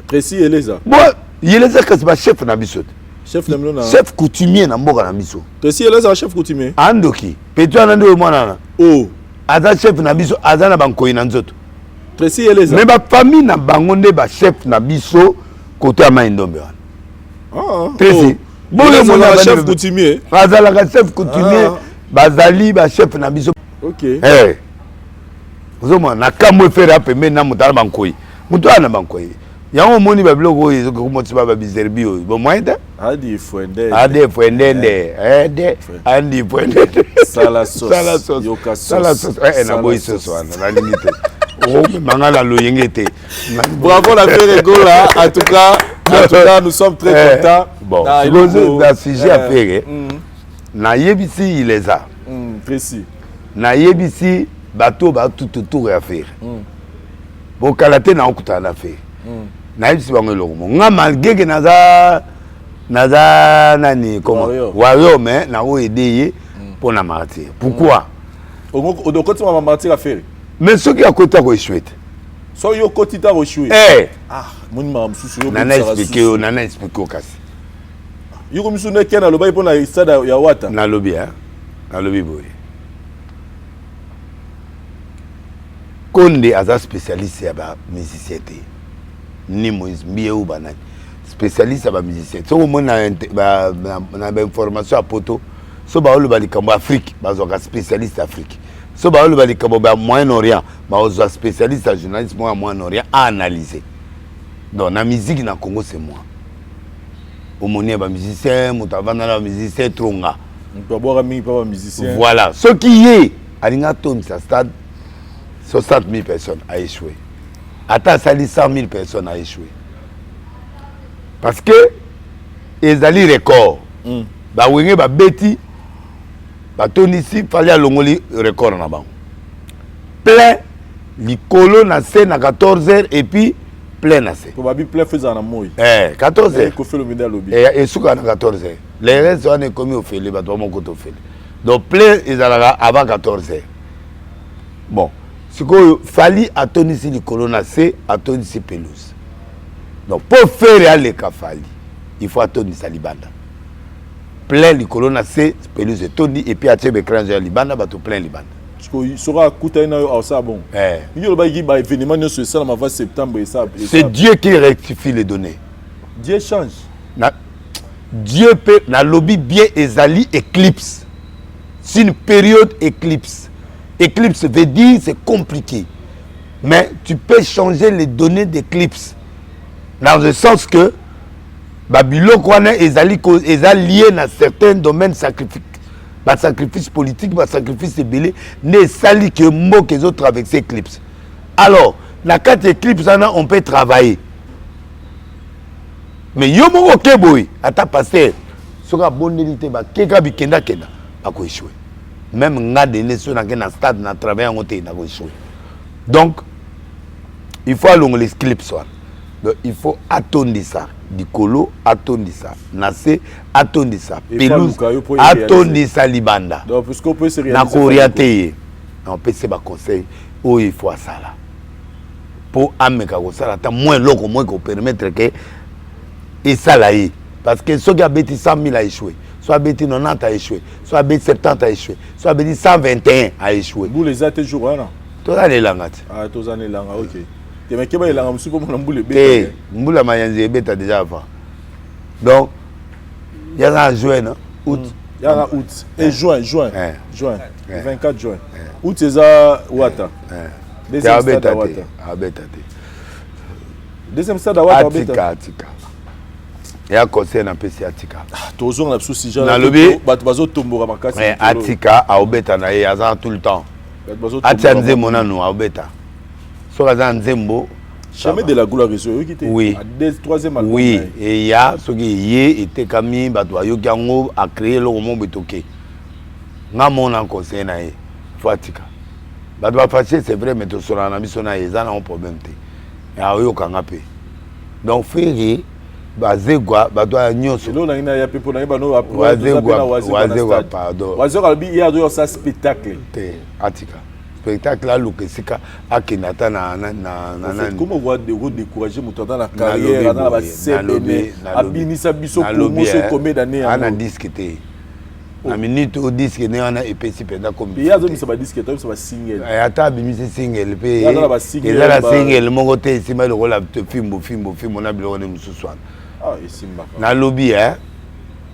Précis Yeleza. Bon Yeleza que c'est chef na biso. Chef coutumier na mboka na biso. Tesi eleza chef coutumier. Andoki. Petu anande mwana. Oh. Aza chef na biso azana bankoyi na nzoto. Tesi eleza. Mais ba famille na bango nde ba chef na biso côté ya Maindombe wana. Ah. Tesi. Boye mon chef coutumier. Azalaka chef coutumier. Bazali ba chef na biso. OK. Eh. Ozoma na kamwe faire apeme na mutala bankoyi. Mutala bankoyi. Yango moni ba biloko ezo ko moti ba bizerbi o. Bon moyenda? Adi fuende. Adi fuendende. Andi fuendende. Sala sauce. Sala sauce. Yoka sauce. Sala sauce. Na boy sauce wana na limite. Oh mangala lo yengete. Bravo la faire Gola. En tout cas, nous sommes très contents. Bon, dans sujet à faire. Na yebisi il les a. Précis. Na yebisi bateau ba tout autour à faire. Bon kalaté na okuta na faire. Na yebisi bango lomo. Nga malgré que naza nani comment wayo mais na o aider pour na martyr. Pourquoi? Au côté ma martyr à faire. Mais ce qui a côté ko chouette. So yo côté ta rechué. Ah, mon mam susu yo. Nana expliquer au kasi. Yo comme sou ne kena lo ba ipona stade ya wata. Na lobby na lobby boy. Konde aza spécialiste ya ba musicien te. Ni Moïse Mbie ou banani. Spécialiste ya ba musicien. So au moins na information à poto. So ba lo ba likambo Afrique, ba zo ka spécialiste Afrique. So ba lo ba likambo ba Moyen-Orient, ba zo spécialiste à journalisme à Moyen-Orient à analyser. Donc la musique na Congo c'est moi. Au monnaie ba musicien, mutavana la musicien tronga. On peut boire ami pas musicien. Voilà, ce qui est alinga tom ça stade 60 000 personnes a échoué. Attends, ça dit 100 000 personnes a échoué. Parce que les alliés record. Ba wenge ba beti ba tonisi fallait à longoli record na ba. Plein likolo na scène à 14h et puis plein na scène. Probablement plein faisant na moi. 14h. Ko fait le média lobby. Et souka na 14h. Les restes on est commis au fait, ba to mon côté au fait. Donc plein ils allaient avant 14h. Bon, ce qu'il fallait à tonisi likolo na scène, à tonisi pelouse. Donc pour faire aller kafali, il faut attendre sa libanda. Plein les colonnes c'est pelouse et toni et puis à tebe cranger libanda bato plein libanda. Parce que sera coûté na yo ça bon. Il y a ba événement no sur ça ma va septembre et ça. C'est Dieu qui rectifie les données. Dieu change. Dieu peut na lobby bien ezali éclipse. C'est une période éclipse. Éclipse veut dire c'est compliqué. Mais tu peux changer les données d'éclipse. Dans le sens que Babylone est lié dans certains domaines sacrifiques. Sacrifice politique, sacrifice belé, n'est sali que mot que les autres avec ces éclipses. Alors, la carte éclipse, on peut travailler. Mais yomo ok boy, à ta passer, sera bonne élite, keka bikenda kenda, à quoi échouer. Même nga de nations dans un stade, dans travail en hôtel, à quoi échouer. Donc, il faut aller l'éclipse. Donc, il faut attendre ça. Du colo, attendre ça. Nassé, attendre ça. Pelouse, attendre ça libanda. Donc, puisqu'on peut se réaliser. Orienté. On peut se conseil. Oh, il faut ça là. Pour amener ça là, moins long, moins qu'on permettre que et ça là. Parce que ceux qui ont bêti 100 000 a échoué, soit bêti 90 a échoué, soit bêti 70 a échoué, soit bêti 121 a échoué. Vous les êtes toujours là. Tous les langues. Ah, tous les langues, ok. Mais qui va y aller en dessous pour mon boule bête. Moula mayanze bête déjà avant. Donc il y a un juin, août. Il y a un août et juin. 24 juin. Août c'est ça Ouata. Deuxième stade à Ouata. Deuxième stade à Ouata. Atika. Il y a conseil na PC Atika. Toujours na souci genre. Na lobby. Bazo tombora makasi. Atika a obeta na ye azan tout le temps. Atanze monano a obeta. Chemin de la gloire oui. Troisième album. Oui, et il y a ce qui était Camille Batoyo Gango a créé le roman Betoké. N'a mon en conseil na e Fatika. Batwa fâché c'est vrai mais to sona na biso na ezana un problème te. Ya yo kangape. Donc faire bazegwa batwa nyonso. Lo na ina ya pepo na ba no wazegwa pardon. Wazegwa albi hier do ça spectacle. Te Atika. Spectacle là Lukesika akinata na comment voir de redécourager mon dans la carrière dans la scène abinisa biso promotion combien d'années ana discuter na minute au disque ne ana epesi penda comme il y a ça va disque ça va single ata bimisi single pe la single mongo te sima le rôle de film na biloko ne mususu ah isimba na lobby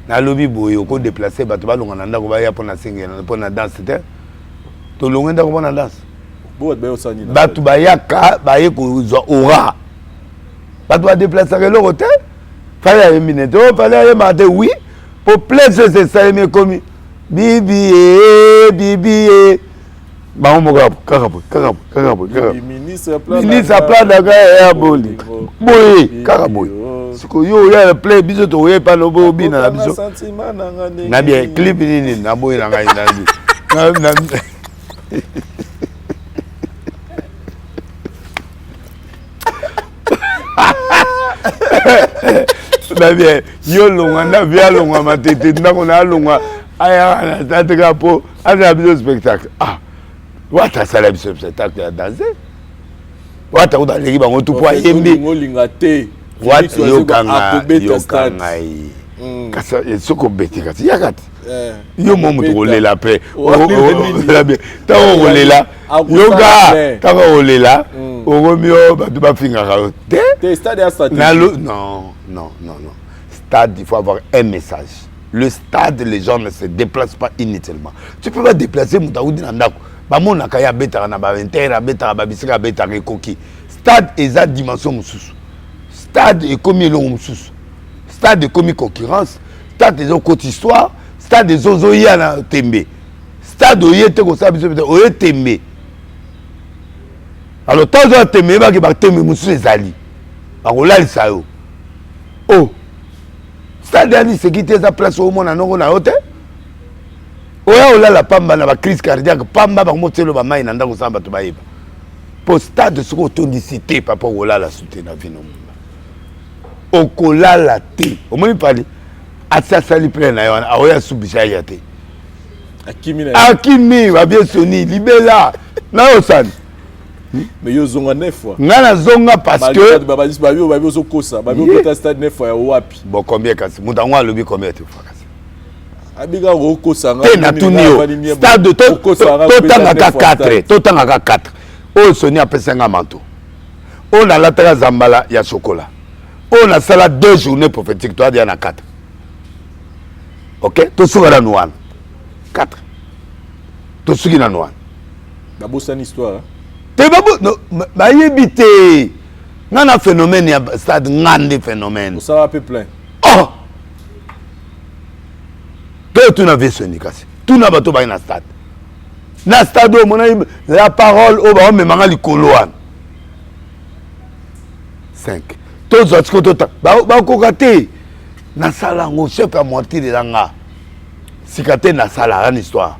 na lobby boyo ko déplacer bato ba longa nanda ko ba ya pona singe pona danse te to longa nda ko pona danse bo ba osani na bato ba yaka ba ye ko zo aura bato ba déplacer ke lo te fallait minute oh fallait mater oui pour plaisir c'est ça mais comme bibi ba mo kakapo ministre plan daga ya boli boy kakapo siko yo ya play biso to we pa no bo bina na biso na bien clip nini na boy na ngai na na bien yo longa na via longa matete ndako na longa aya na tateka po ana biso spectacle wata sala biso spectacle ya danser wata udaleki bango tout po yembe ngolinga te wata yo kanga kasa soko beti kasi yakati yo momu tolela pe ta olela yoga ta olela ogomio batu bafingaka te stade ya stade non stade il faut avoir un message. Le stade, les gens ne se déplacent pas inutilement. Tu peux pas déplacer Moutaoudi Nandako. Bamon Nakaya Beta Nabaventera, Beta Babisika, Beta Rekoki. Stade est à dimension moussous. Stade est comme l'on moussous. Stade est comme concurrence. Stade est côté histoire. Stade est Zozoya na Tembe. Stade Oyete Kosabi Oyete Tembe. Alors, tant que Tembe, il va y avoir Tembe moussous les alliés. Alors là, il s'est oh. C'est-à-dire que sécurité sa place au monde en na hôtel. Oya ola la pamba na ba crise cardiaque pamba ba motelo ba mai na ndako samba to ba yeba. Pour stade ce ko tondicité papa ola la soutenir na vie no. Okola la té. O mo parler. Asasa li plein na yona oya subisha ya té. Akimi va bien soni libela. Na osan. Mais yo zonga 9 fois. Ngana zonga parce que babio zo kosa, babio peut stade 9 fois ya wapi. Bon combien kasi mutango alobi combien de fois kasi. Abiga ro kosa nga. Na tunio. Stade to tanga ka 4, to tanga ka 4. O soni apesenga manto. On a la terre zambala ya chocolat. On a sala 2 journées prophétiques toi dia na 4. OK? To sugara nouan. 4. To sugina nouan. La bossa histoire. Te babu no ba yebite ngana phénomène ya stade ngande phénomène ça va peu plein oh que tu n'avais sonné kasi tu n'as pas to ba na stade o mona la parole o ba me manga likoloan 5 to zotiko to ba kokate na sala ngo chef à moitié de langa sikate na sala ran histoire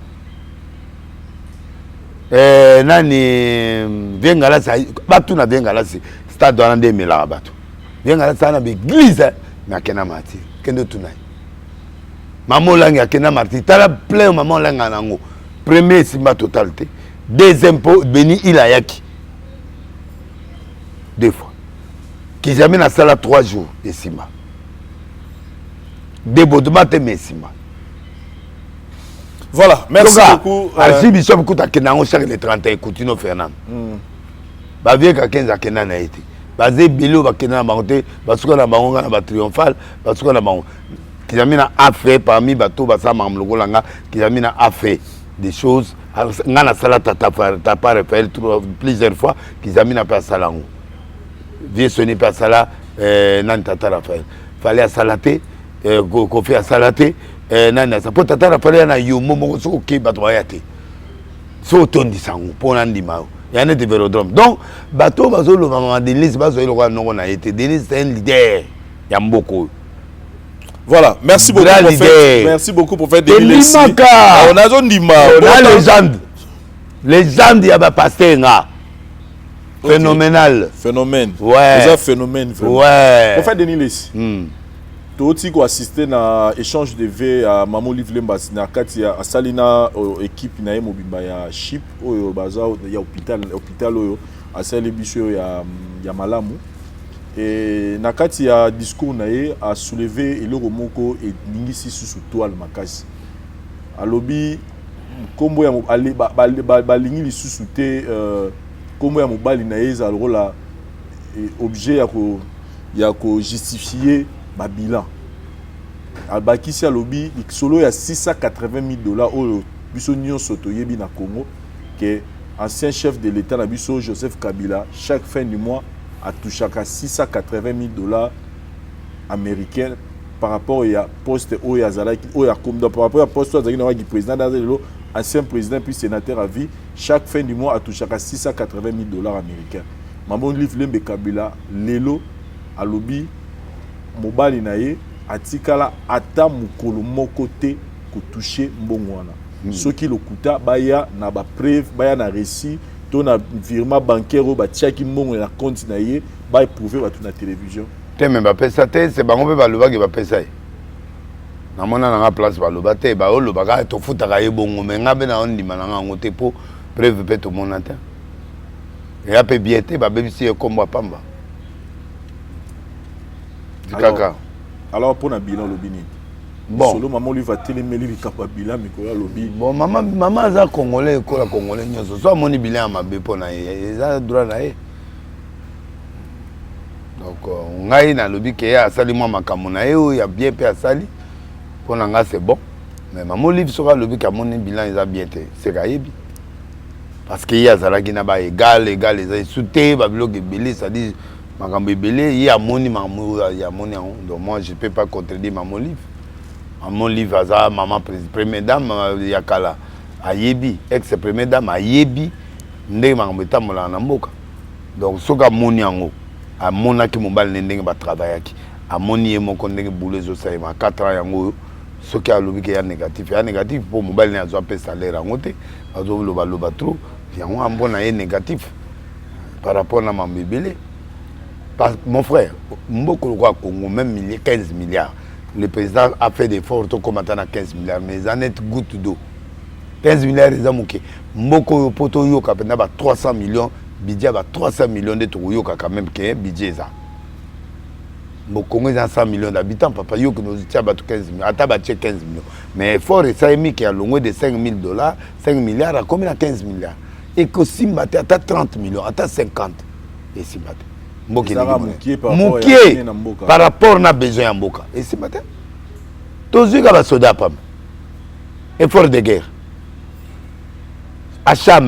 nani Viengala sa batu na Viengala si stade wana de mela batu Viengala sa na be église na kena mati kendo tunai maman langa kena mati tala plein maman langa nango premier simba totalité deuxième po beni ilayaki 2 fois qui jamais na sala 3 jours de simba débordement te mesima. Voilà, merci beaucoup. Si Bishop Kouta Kenango chaque le 31 Coutino Fernand. Ba vie ka 15 Kenan na été. Ba ze bilo ba Kenan ba monter, ba suka na bango na ba triomphal, ba suka na bango. Kizamina a fait parmi bato ba sa mamloko langa, Kizamina a fait des choses ngana sala tata pas Raphaël plusieurs fois, Kizamina pas salango. Vie sonné pas sala nan tata Raphaël. Fallait salater ko fait salater nana sa po tata Raphaël na yo momo so ke bato ayate. So tondi sango pona ndima. Il y a un vélodrome. Donc, bateau, le maman Denise, Denise, c'est un leader. Il y a beaucoup. Voilà, merci beaucoup, merci beaucoup pour faire des Denise. On a une légende. Légende, il y a un pasteur. Phénoménal. Phénomène. Ouais. Vous avez phénomène. Ouais. Pour faire des Denise. Tu as assisté à l'échange de V à Maman Livlemba, à Salina, équipe na mobimba ya chip, au bazar, il y a hôpital, à Salébisio, il y a Malamu. Et Nakati a discours naé a soulevé le remoko et ningisi sous toile makasi. A lobby, kombo ya balingi li sous te, kombo ya mobali naé za rola objet ya ko justifier ma bilan. Albakisi alobi solo ya 680 000 $. Oyo biso nyonso toyebi na Congo que ancien chef de l'État na biso Joseph Kabila chaque fin du mois a touché à 680 000 $ américains par rapport à poste oyo azalaki oyo comme par rapport à poste azalaki na ki président d'Azelo ancien président puis sénateur à vie chaque fin du mois a touché à 680 000 $ américains. Mamon livre lembe Kabila lelo alobi mobali na ye atikala ata mukolo moko te ko toucher mbongo wana. Soki lokuta baya na ba preuve baya na récit to na virement bancaire ba tiaki mbongo na compte na ye ba prouver ba tout na télévision. Te même ba pesa te c'est bango pe ba loba ke ba pesa. Na mona na place ba loba te ba loba ka to futa ka ye bongo me ngabe na on ndima na ngo te po preuve pe to mona te. Et après bien te ba bebisi e komba pamba. Alors pour na bilan lobini. Bon. Solo maman lui va téléméli li kapabila mais ko ya lobi. Bon maman za congolais ko la congolais nyoso so moni bilan mabe pona ye za droit na ye. Donc ngai na lobi ke ya sali moi makambo na ye ya bien pe asali pona nga c'est bon. Mais maman livre sera lobi ka moni bilan eza bien te c'est kayebi. Parce que ya zalaki na ba égal les souté ba bloc belé ça dit makambo belé ya moni ya moni donc moi je peux pas contredire maman livre. Mon livre aza maman première dame yakala ayebi ex première dame ayebi ndenge makambo etambola na mboka donc soka moni yango amonaki mobali ndenge ba travaillaki amoni ye moko ndenge boulot ezosalema 4 ans yango soki alobi ke ya négatif po mobali ne azwa pe salaire yango te azoloba trop yango ambona ye négatif par rapport na mambo ebele mon frère mboko lokwa Congo même 15 milliards. Le président a fait des efforts comme maintenant 15 milliards, mais ils en est goutte d'eau. 15 milliards, ils ont mouké. Mboko poto yoka pena ba 300 millions, budget ba 300 millions de tours yoka quand même que budget ça. Mboko ils ont 100 millions d'habitants, papa yoka nous tient ba 15 millions, ata ba 15 millions. Mais effort et ça émis qui a longué de 5 000 $, 5 milliards à combien à 15 milliards. Et que si mbate ata 30 millions, ata 50 et si mbate. Moukier par rapport à besoin en Mboka. Et ce matin, tous les gars soldats pas. Effort de guerre. Achat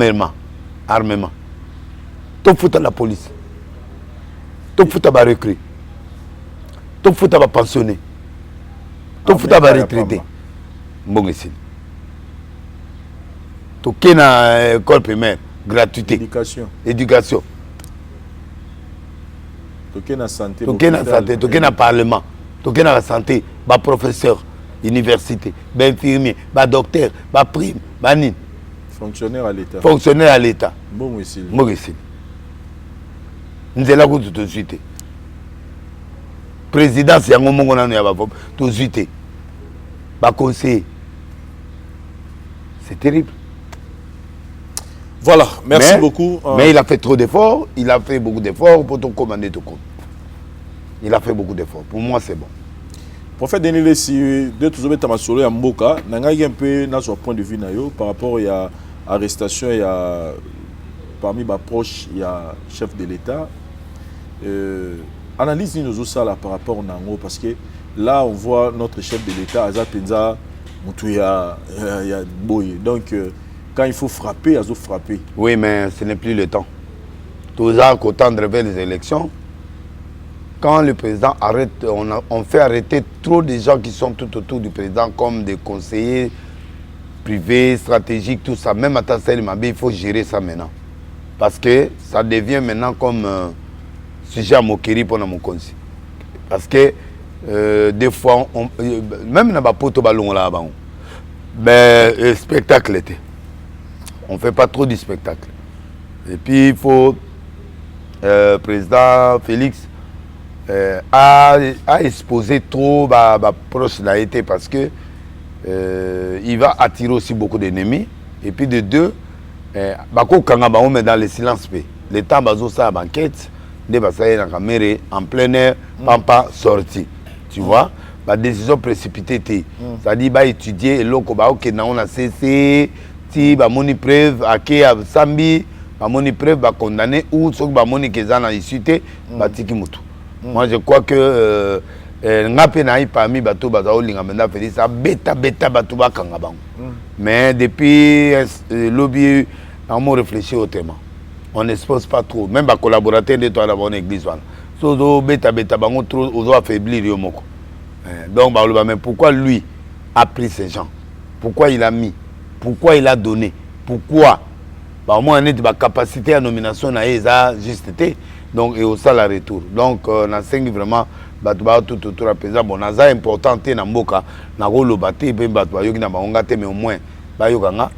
armement. Tout fout à la police. Tout fout à la recrue. Tout fout à la pensionner. Tout fout à la retraité. Bon ici. Tout qui est dans l'école primaire, gratuité. Éducation. Toké na santé, toké na parlement, toké na la santé, ba professeur, université, ba infirmier, ba docteur, ba prime, ba nin. Fonctionnaire à l'État. Bon ici. Bon ici. Nous sommes là pour tout de suite. Présidence, il y a un moment où on a tout de suite. Ba conseiller. C'est terrible. Voilà, merci beaucoup. Mais il a fait trop d'efforts, il a fait beaucoup d'efforts pour te commander tout compte. Il a fait beaucoup d'efforts. Pour moi, c'est bon. Prophète Denis, si deux tous les temps sur le Mboka, n'engage un peu notre point de vue par rapport à l'arrestation, il y a parmi mes proches, il y a chef de l'État. Analyse nous ça là par rapport au Nango parce que là on voit notre chef de l'État Azapenza Moutouya Boye. Donc quand il faut frapper, il faut frapper. Oui, mais ce n'est plus le temps. Tout ça, qu'au temps de réveiller les élections, quand le président arrête, on fait arrêter trop de gens qui sont tout autour du président, comme des conseillers privés, stratégiques, tout ça. Même à Tassel Mabé, il faut gérer ça maintenant. Parce que ça devient maintenant comme sujet à moquerie pour mon conseil. Parce que des fois, même dans le poto ballon là-bas, le spectacle était. On ne fait pas trop du spectacle. Et puis il faut, président Félix a exposé trop proche de l'État parce que il va attirer aussi beaucoup d'ennemis. Et puis de deux, on met dans le silence. L'État a sa banquette, en plein air, pas sorti. Tu vois, la décision précipitée. C'est-à-dire qu'il va étudier et on a cessé. Si bamoni preuve ake a sambi bamoni preuve ba condamné ou ceux bamoni kezana issuté batiki mutu. Moi je crois que ngape na i parmi bato bazo linga menda Félix beta bato bakanga bango. Mais depuis lobby on réfléchit autrement. On n'expose pas trop, même les collaborateurs de toi dans mon église. So beta bango trop aux affaiblir yomoko. Donc mais pourquoi lui a pris ces gens? Pourquoi il a mis? Pourquoi il a donné? Pourquoi? Au moins on a une capacité à nomination na eza juste. Donc et au salaire retour. Donc on a cinq vraiment tout autour à présent bon naza important te na mboka na rolo baté pe bato yoki na bango te mais au moins ba yokanga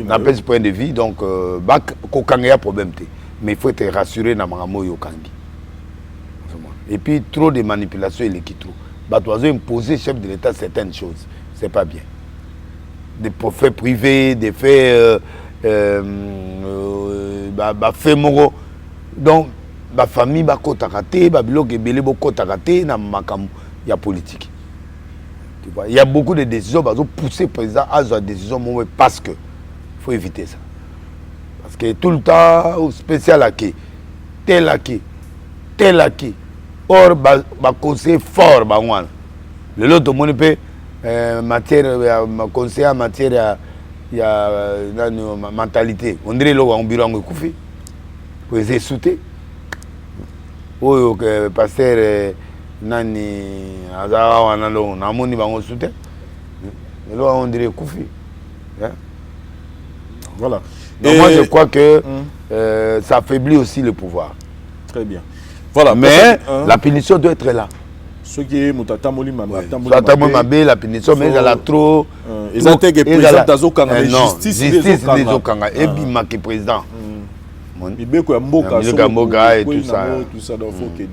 na pèse point de vie donc ba kokanga ya problème te mais il faut être rassuré na mangamo yokangi. Et puis trop de manipulation et qui trop bato azo imposer chef de l'état certaines choses c'est pas bien. Des faits privés, des faits fait moro donc la famille ba kota kate ba biloko ebele bo kota kate na makamu ya politique. Tu vois, il y a beaucoup de décisions bazo pousser président à la décision parce que faut éviter ça. Parce que tout le temps spécial aki tel aki or ba conseiller fort ba wana. Le lot monde peut matière conseiller en matière ya mentalité. On dirait lo en bureau ngikufi. Pour essayer souter oyo que pasteur nani azawa wana lo namoni bango soutien lo on dirait Koufi voilà. Donc moi je crois que ça affaiblit aussi le pouvoir. Très bien, voilà, mais la punition doit être là. Ce qui est mutatamoli mabé la punition mais elle a trop ils ont été président d'azokanga justice des okanga et bima que président Ibeko ya mboka et tout ça donc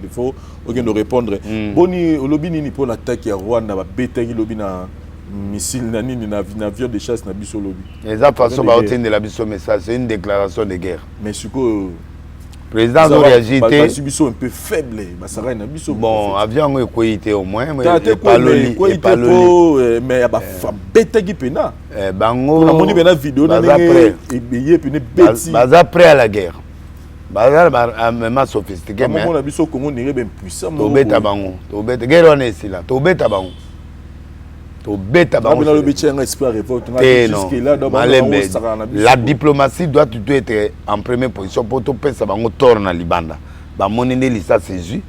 faut de répondre boni olobi nini pour l'attaque ya Rwanda ba betengi lobi na missile na nini na avion de chasse na biso lobi eza façon ba otendre la biso message c'est une déclaration de guerre mais suko président a réagi ba biso un peu faible ba sarai na biso bon avion ekoyité au moins mais pas loli mais ba betengi pena bango na moni bena vidéo na ngé ebeye pene beti baza prêt à la guerre baza même sophistiqué mais on a biso Congo nire ben puissant to beta bango to beta guerre on est ici là to beta bango na le biche un esprit révolte jusque là la diplomatie doit être en première position pour to pensa bango tort na libanda ba monende lisa séju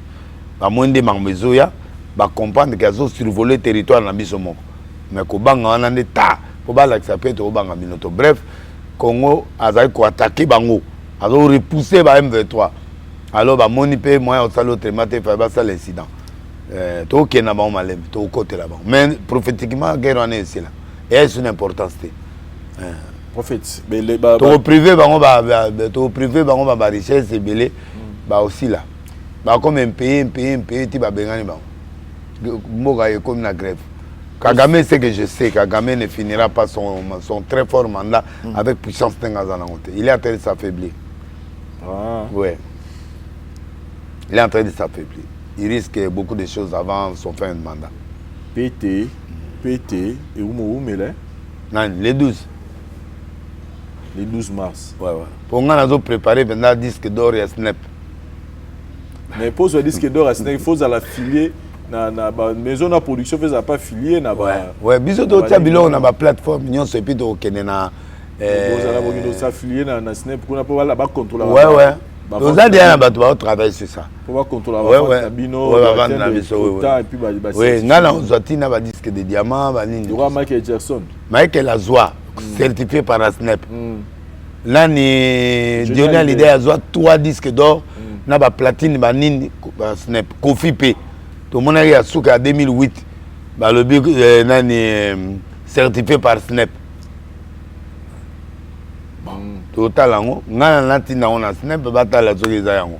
ba monende mangezoya ba comprendre que azo survoler territoire na biso moko mais ko banga wana ndeta ko bala expliquer to banga minoto bref Congo azali ko attaquer bango azo repousser ba M23 alors ba moni pe moyen au salo tremate fa ba ça l'incident to kena ba malem to côté là-bas mais prophétiquement guerre en est ici là et c'est une importance prophète mais les to privé bango ba richesse et belé ba aussi là ba comme un pays ti ba bengani ba mboga est comme la grève. Kagame, c'est que je sais, Kagame ne finira pas son très fort mandat avec puissance Tengazanangote. Il est en train de s'affaiblir. Ouais. Il est en train de s'affaiblir. Il risque beaucoup de choses avant son fin de mandat. PT, et où Non, les 12. Les 12 mars. Ouais. Pour nous, on a préparé maintenant disque d'or et Snap. Mais pour ce disque d'or et Snap, il faut la filier. Na maison de production faisait pas filier na ba ouais biso to tia biloko na ba plateforme nyonso epi to kene na bozala bongo sa filier na Snap kuna po wala ba contrôler ouais nous a dit na bato ba travailler sur ça pour ba contrôler ba bino ba na biso et puis ba ouais ngana uzati na ba disque de diamant ba nini roi Michael Jackson Michael Azwa certifié par la Snap là ni Dionel l'idée Azwa 3 disques d'or na ba platine ba nini ba Snap Kofi P tout le monde a souka en 2008 bah le but certifié par Snap total yango ngana natina on a Snap batala zoki za yango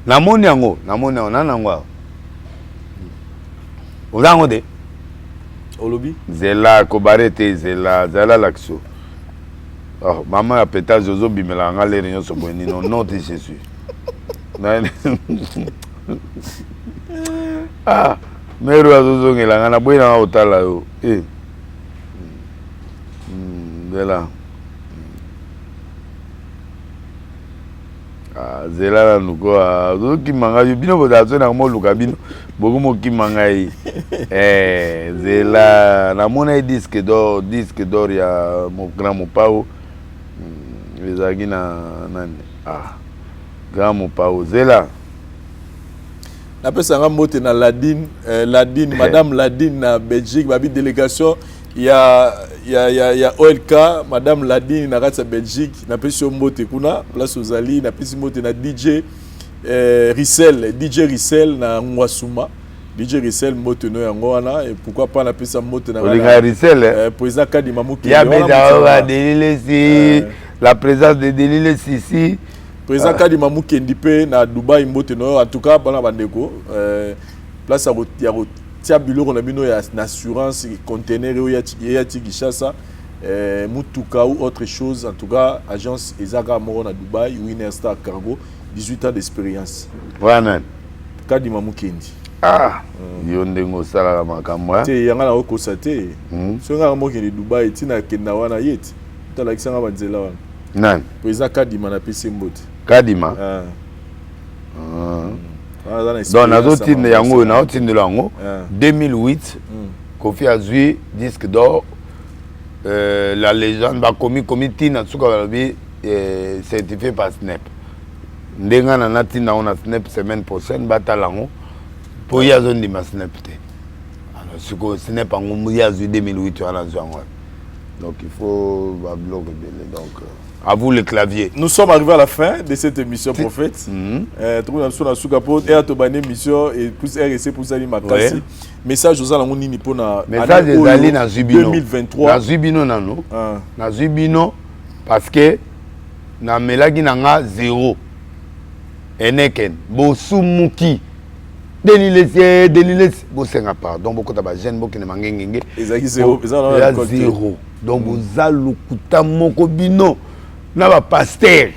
namoni yango nanango ozango de olobi zela kobarete zela l'action oh maman a péta zozo bimela ngale réunion so boni non te Jésus ah mero azozongela ngana boyina na otala yo zela na nuko zo kimanga bino bodazo na mo lukabino boko mo kimanga yi zela na mona disque d'or ya mon grand Mopao ezaki na nani grand Mopao zela na pesa nga mote na Ladine madame Ladine na Belgique babi délégation ya OLK madame Ladine na kati ya Belgique na pesi mote kuna place ozali na pesi mote na DJ Rissel na Ngwasuma DJ Rissel mote no yango wana et pourquoi pas na pesa mote na Rissel président Kadima Muki ya beda Delile si la présence de Delile ici président Kadima Muki ndipe na Dubai mote no en tout cas bana bandeko place ya tia biloko na bino ya assurance conteneur ya Tikishasa mutuka ou autre chose en tout cas agence Ezaka Moro na Dubai Winner Star Cargo 18 ans d'expérience voilà Kadima Mukendi yo ndengo sala makamwa te yanga na okosa te so nga mo kendi Dubai tina kenda wana yeti tala kisanga banzela wana nan président Kadima na PC Mbote Kadima donc nazotinde yango na otindela yango 2008 Kofi azwi disque d'or la légende ba komi tina suka balobi certifié par Snap ndenga na natina on a Snap semaine prochaine batalango po ya zone ma Snap te alors suko Snap ngo ya azwi 2008 wana zwango donc il faut ba bloc donc à vous le clavier. Nous sommes arrivés à la fin de cette émission Prophète. Tout le monde sur capote et à Tobane émission et plus RSC pour Sali Makasi. Message aux gens nini pona. Message des alliés na Zubino 2023. Na Zubino nano. Na Zubino parce que na melagi nanga 0. Eneken bosumuki. Delilesi bosenga pardon beaucoup taba jeune beaucoup ne mangengenge. Ezaki 0, zéro. Donc vous alukuta moko bino. Na ba pasteur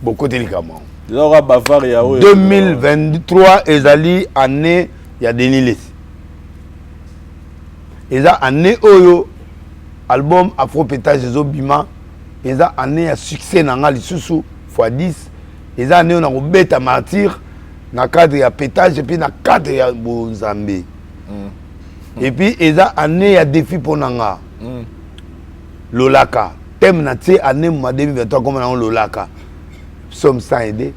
beaucoup délicatement. 2023 ezali année ya Denilis. Eza année oyo album Afro Pétage ezobima eza année ya succès nanga lisusu x10 eza année na kobeta martyr na cadre ya pétage et puis na cadre ya Bonzambe. Et puis eza année ya défi ponanga. Lolaka thème na tie année 2023 comme on Lolaka somme sans aider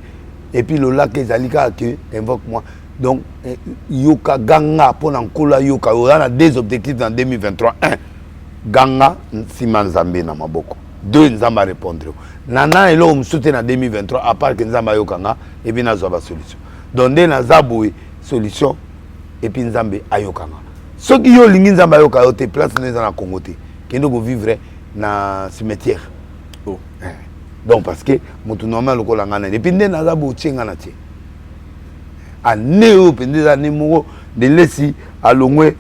et puis Lolaka ezalika que invoque moi donc yoka ganga pour nkola yoka on a deux objectifs dans 2023 1 ganga sima nzambe na maboko 2 nzamba répondre nana elo msoute na 2023 à part que nzamba yokanga et puis nazo ba solution donc dès na zaboué solution et puis nzambe ayokanga ceux qui yo lingi nzamba yoka yo te place na Congo te kendo go vivre na cimetière. Donc parce que moto normal lokola ngana et puis ndé na zabo tchenga na tie aneo pende za nemoko de lesi alongwe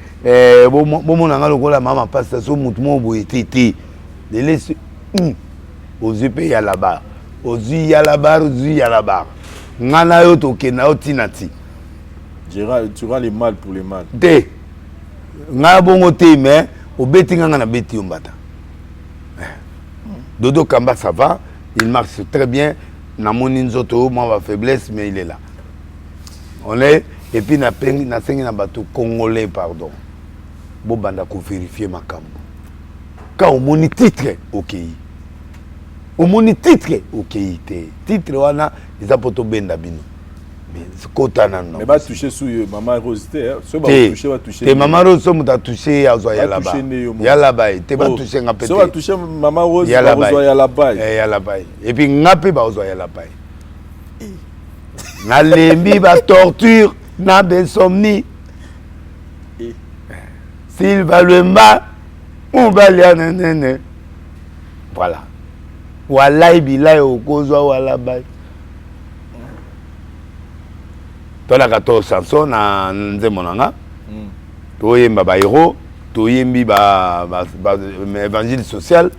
bomo na ngalo lokola mama pasta so moto mo boye tete de lesi ozupe ya là-bas ozu ya là-bas ngana yo to kena otinati Gérald tu rends les mal pour les mal te nga bongo te mais obeti ngana na beti yombata. Dodo Kamba ça va, il marche très bien. Namoni nzoto, moi ma faiblesse, mais il est là. On est et puis na sengi na bateau congolais pardon. Bo banda ko vérifier makambo. Quand on moni titre OK. On moni titre OK té. Titre wana ils poto benda bino. Mais kota na non. Mais ba toucher sous maman Rose té, so ba toucher. Té maman Rose so muta toucher azo ya là-bas. Ya là-bas, té ba toucher ngapé. So ba toucher maman Rose ya là-bas. Ya là-bas. Et puis ngapé ba azo ya là-bas. Na lembi ba torture, na insomnie. S'il va le mal, on va aller voilà. Wallahi billahi okozwa wala ba. Tola 14 chansons na nzembo nanga. Toyemba ba héros, toyembi ba évangile social,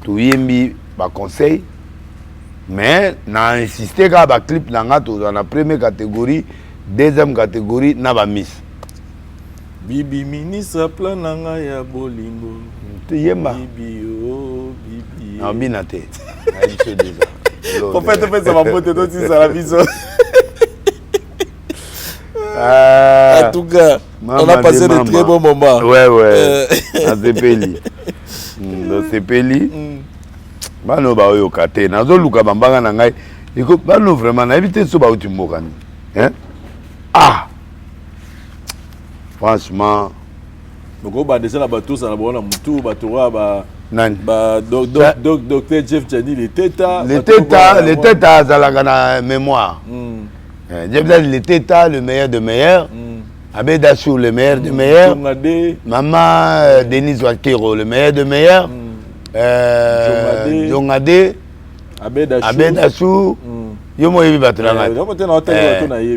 toyembi ba conseil. Mais na insister ka ba clip nanga to dans la première catégorie, deuxième catégorie na ba miss. Bibi ministre plan nanga ya bolingo. Toyemba. Bibi oh bibi. Na binate. Na iso déjà. Pour faire ça va monter donc ça la vision. En tout cas, on a passé de très bons moments. Ouais. À Sepeli. Dans Sepeli. Bano ba oyo kate. Nazo luka bambanga na ngai. Iko bano vraiment na éviter so ba utimboka ni. Hein? Ah. Franchement, donc ba déjà la bateau ça na bona mutu bateau ba nani docteur Jeff Jani les teta zalaka na mémoire. Jeff Jani les teta le meilleur de meilleur. Abeda Chou le meilleur de meilleur. Maman Denise Wakero le meilleur de meilleur. Jongade Abeda Chou. Yo mo yebi bato na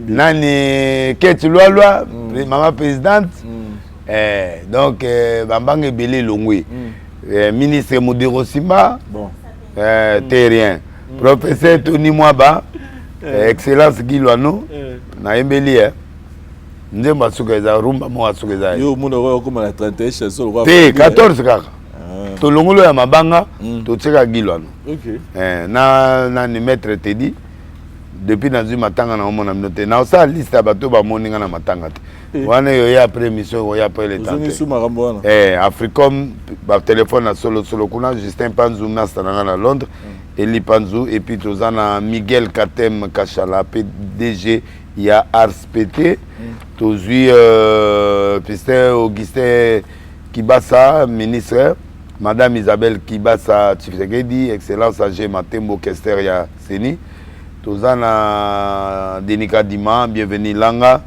nani Keti Lwa maman présidente. Donc Bambang Ebele Longwe. Ministre Moudiro Simba. Bon. Terrien. Professeur Tony Mwaba. Excellence Guy Loano. Na Embeli Nde masuka eza rumba mo asuka eza. Yo muno ko kuma na 31 chansons ko. 14 kaka. To longolo ya mabanga to tseka Guy Loano. OK. Na ni maître te dit depuis dans une matanga na mona noté. Na ça liste ya bato ba moninga na matanga te. Wana yo ya après mission yo après le temps. Africom ba téléphone na solo kuna Justin Panzou na stananga na Londres. Eli Panzou et puis tozana Miguel Katem Kachala PDG ya Ars PT. Tozui Pistin Augustin Kibasa ministre, Madame Isabelle Kibasa Tshisekedi, excellence AG Matembo Kester ya Seni. Tozana Denika Dima, bienvenue Langa.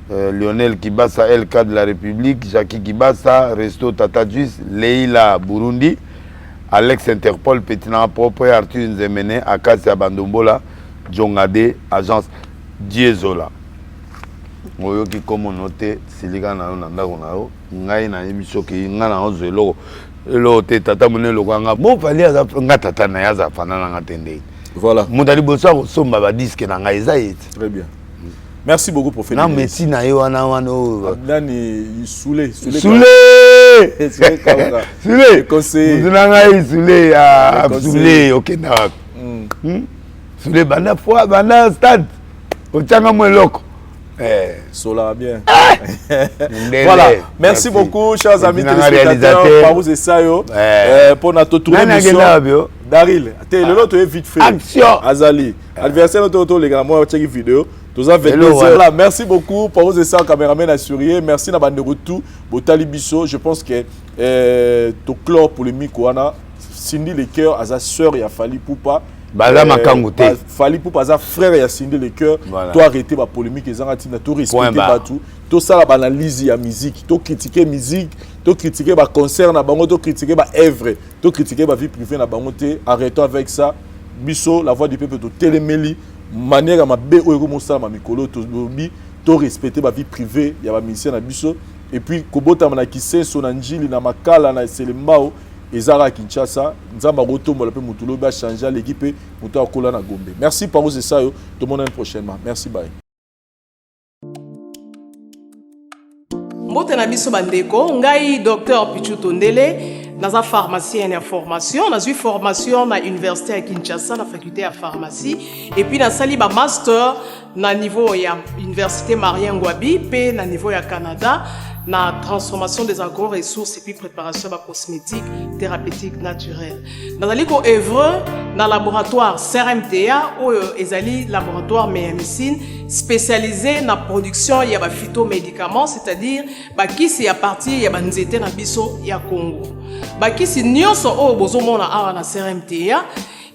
Lionel Kibasa, LK de la République, Jackie Kibasa, Resto Tata Juice, Leila Burundi, Alex Interpol, Petina Propre, Arthur Nzemene, Akasia Bandombola, Jongade, Agence Diezola. Oyoki comme noté, Silika na ndako na yo, ngai na émission ki nga na ozelo, elo te tata mone lokanga, mo fali aza nga tata na yaza fanana nga tende. Voilà. Mondali bosa ko somba ba disque na ngai zaït. Très bien. Merci beaucoup pour faire. Non mais si na yo wana Nani Soulé. Conseil. Nanga Soulé à Soulé OK na. Soulé banda fois banda stade. O tanga mo loko. Sola bien. Voilà. Merci beaucoup, chers amis téléspectateurs. Par vous et ça pour notre tour d'émission. Daryl, le l'autre est vite fait. Action. Azali. Adversaire notre les gars, moi check vidéo. Voilà, merci beaucoup pour vous et ça caméraman assuré. Merci na bande retour. Botali biso, je pense que to clore pour le micro Cindy le cœur à sa sœur ya Fali Poupa. Fali Poupa za frère ya Cindy le cœur. Toi arrêter la polémique et tina to respecter tout. To ça la analyse ya musique, to critiquer musique, to critiquer ba concert na bango, to critiquer ba œuvre, to critiquer ba vie privée na bango te. Arrêtons avec ça. Biso la voix du peuple to téléméli manière à ma bé oyo mosala ma mikolo to respecter ba vie privée ya ba musicien na biso et puis kobota na kisenso na njili na makala na selembao ezara Kinshasa nzamba rotombola pe mutulo ba changer l'équipe muto akola na Gombe. Merci par vous et ça yo tout le monde prochainement. Merci bye. Mbote na biso bandeko ngai docteur Pichu Tondele naza pharmacien en formation, naza formation na université à Kinshasa na faculté à pharmacie et puis na sali ba master na niveau ya université Marien Ngouabi pe na niveau ya Canada na transformation des agro-ressources et puis préparation de cosmétiques thérapeutiques naturelles. Dans le œuvre dans laboratoire CRMTA ou ezali laboratoire médecine spécialisé dans la production ya ba phytomédicaments, c'est-à-dire ba kisi ya partie ya banzete na biso ya Congo. Ba kisi nyonso o bozomona awa na CRMTA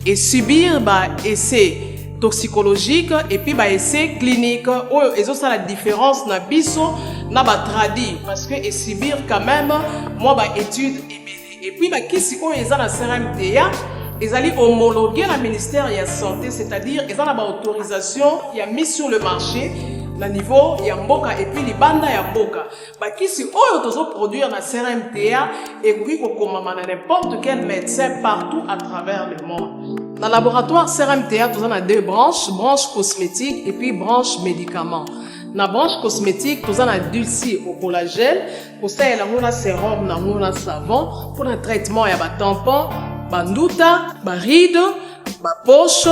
et subir ba essai toxicologique et puis ba essai clinique ou et ça la différence na biso na ba tradi parce que et subir quand même moi ba étude et puis ba kisi o eza na CRMTA ezali homologué na ministère de la santé, c'est-à-dire ils ont la autorisation il a mis sur le marché na niveau ya mboka et puis libanda ya mboka ba kisi oyo tozo produire na CRMTA et ko komama na n'importe quel médecin partout à travers le monde. Dans le laboratoire CRMTA, nous avons deux branches, branche cosmétique et puis branche médicaments. Dans la branche cosmétique, nous avons dulci au collagène, pour ça, il y a un sérum, un savon, pour le traitement, il y a un tampon, un douta, un ride, poche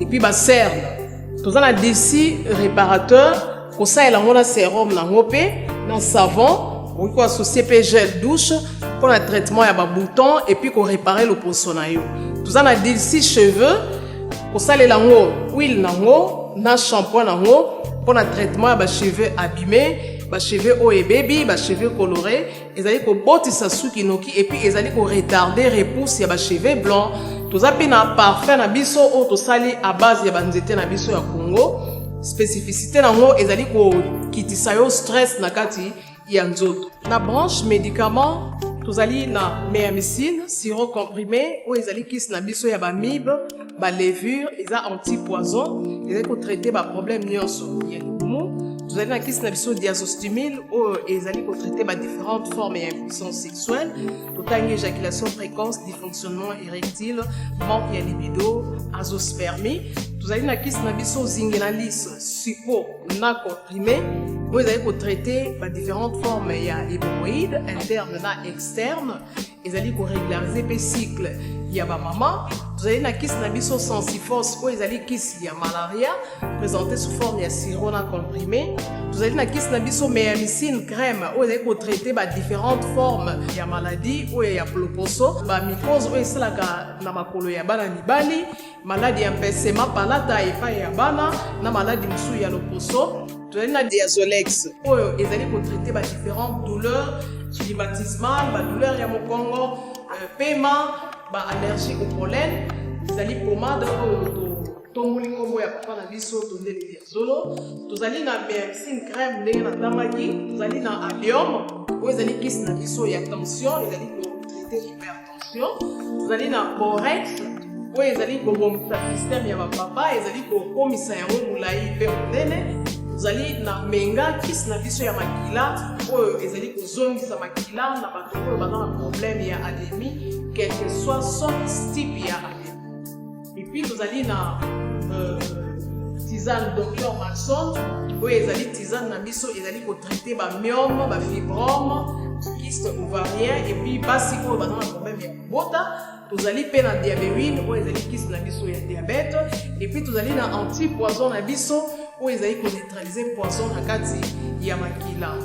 et puis cerne. Tous on a DC réparateur, qu'on ça il a sérum na ngopé, na savon, ou quoi associé gel douche pour le traitement ya bouton et puis qu'on réparer le poisson na yo. Tous on a DC cheveux, qu'on ça il a huile na shampoing na pour le traitement ya cheveux abîmés. Cheveux haut et baby, cheveux colorés, ils allaient ko botisa suki noki et puis ils allaient ko retarder repousse ya cheveux blancs. Tous a na parfum na biso o to sali à base ya banzete na biso ya Congo. Spécificité na ngo ils allaient ko kitisa yo stress na kati ya nzoto. Na branche médicament, tous allés na méamycine, sirop comprimé ou ils allaient kis na biso ya mib, levure, ils a anti-poison, ils allaient ko traiter problème nyonso. Vous allez dans la question diazostimile où ils allaient traiter différentes formes d'impuissance sexuelle, autant éjaculation précoce, dysfonctionnement érectile, manque de libido, azospermie. Vous allez dans la question zingenalis, suppo, na comprimé, où ils allaient traiter différentes formes d'hémorroïdes internes et externes. Ils allaient régulariser le cycle. Il y a maman. Vous allez dans la question sensifos, où ils allaient malaria, présentée sous forme de sirop comprimé. Vous allez dans la question méamycine crème, où ils allaient traiter différentes formes de maladies, où il y a ploposo, mycose, où il y a makolo ya bana mibali, maladie empêchement palata et pas ya bana, na maladie msou ya loposo. Vous allez dans la diazolex, où ils allaient traiter différentes douleurs climatismales, douleurs ya mokongo, paiement, allergie au pollen, vous allez pommade tomuli kombo ya papa na biso tondeli diazolo, vous allez na méamycine crème ndenge na tamaki, vous allez na allium, vous allez kisi na biso ya tension, vous allez traiter hypertension, vous allez na borex, vous allez kobomisa système ya papa, vous allez kokomisa yango mulai pe monene. Vous allez na menga kisi na biso ya makila oyo ezali kozongisa makila na bato oyo baza na problème ya anémie quel que soit son type ya anémie. Et puis vous allez na tisane Dr Maxon oyo ezali tisane na biso ezali kotraiter myome, fibrome, kyste ovarien et puis basi oyo baza na problème ya kobota. Vous allez payer la diabétine ou les allez na biso ya diabète et puis vous allez na anti-poison na biso ou les allez neutraliser poison na kati ya makila.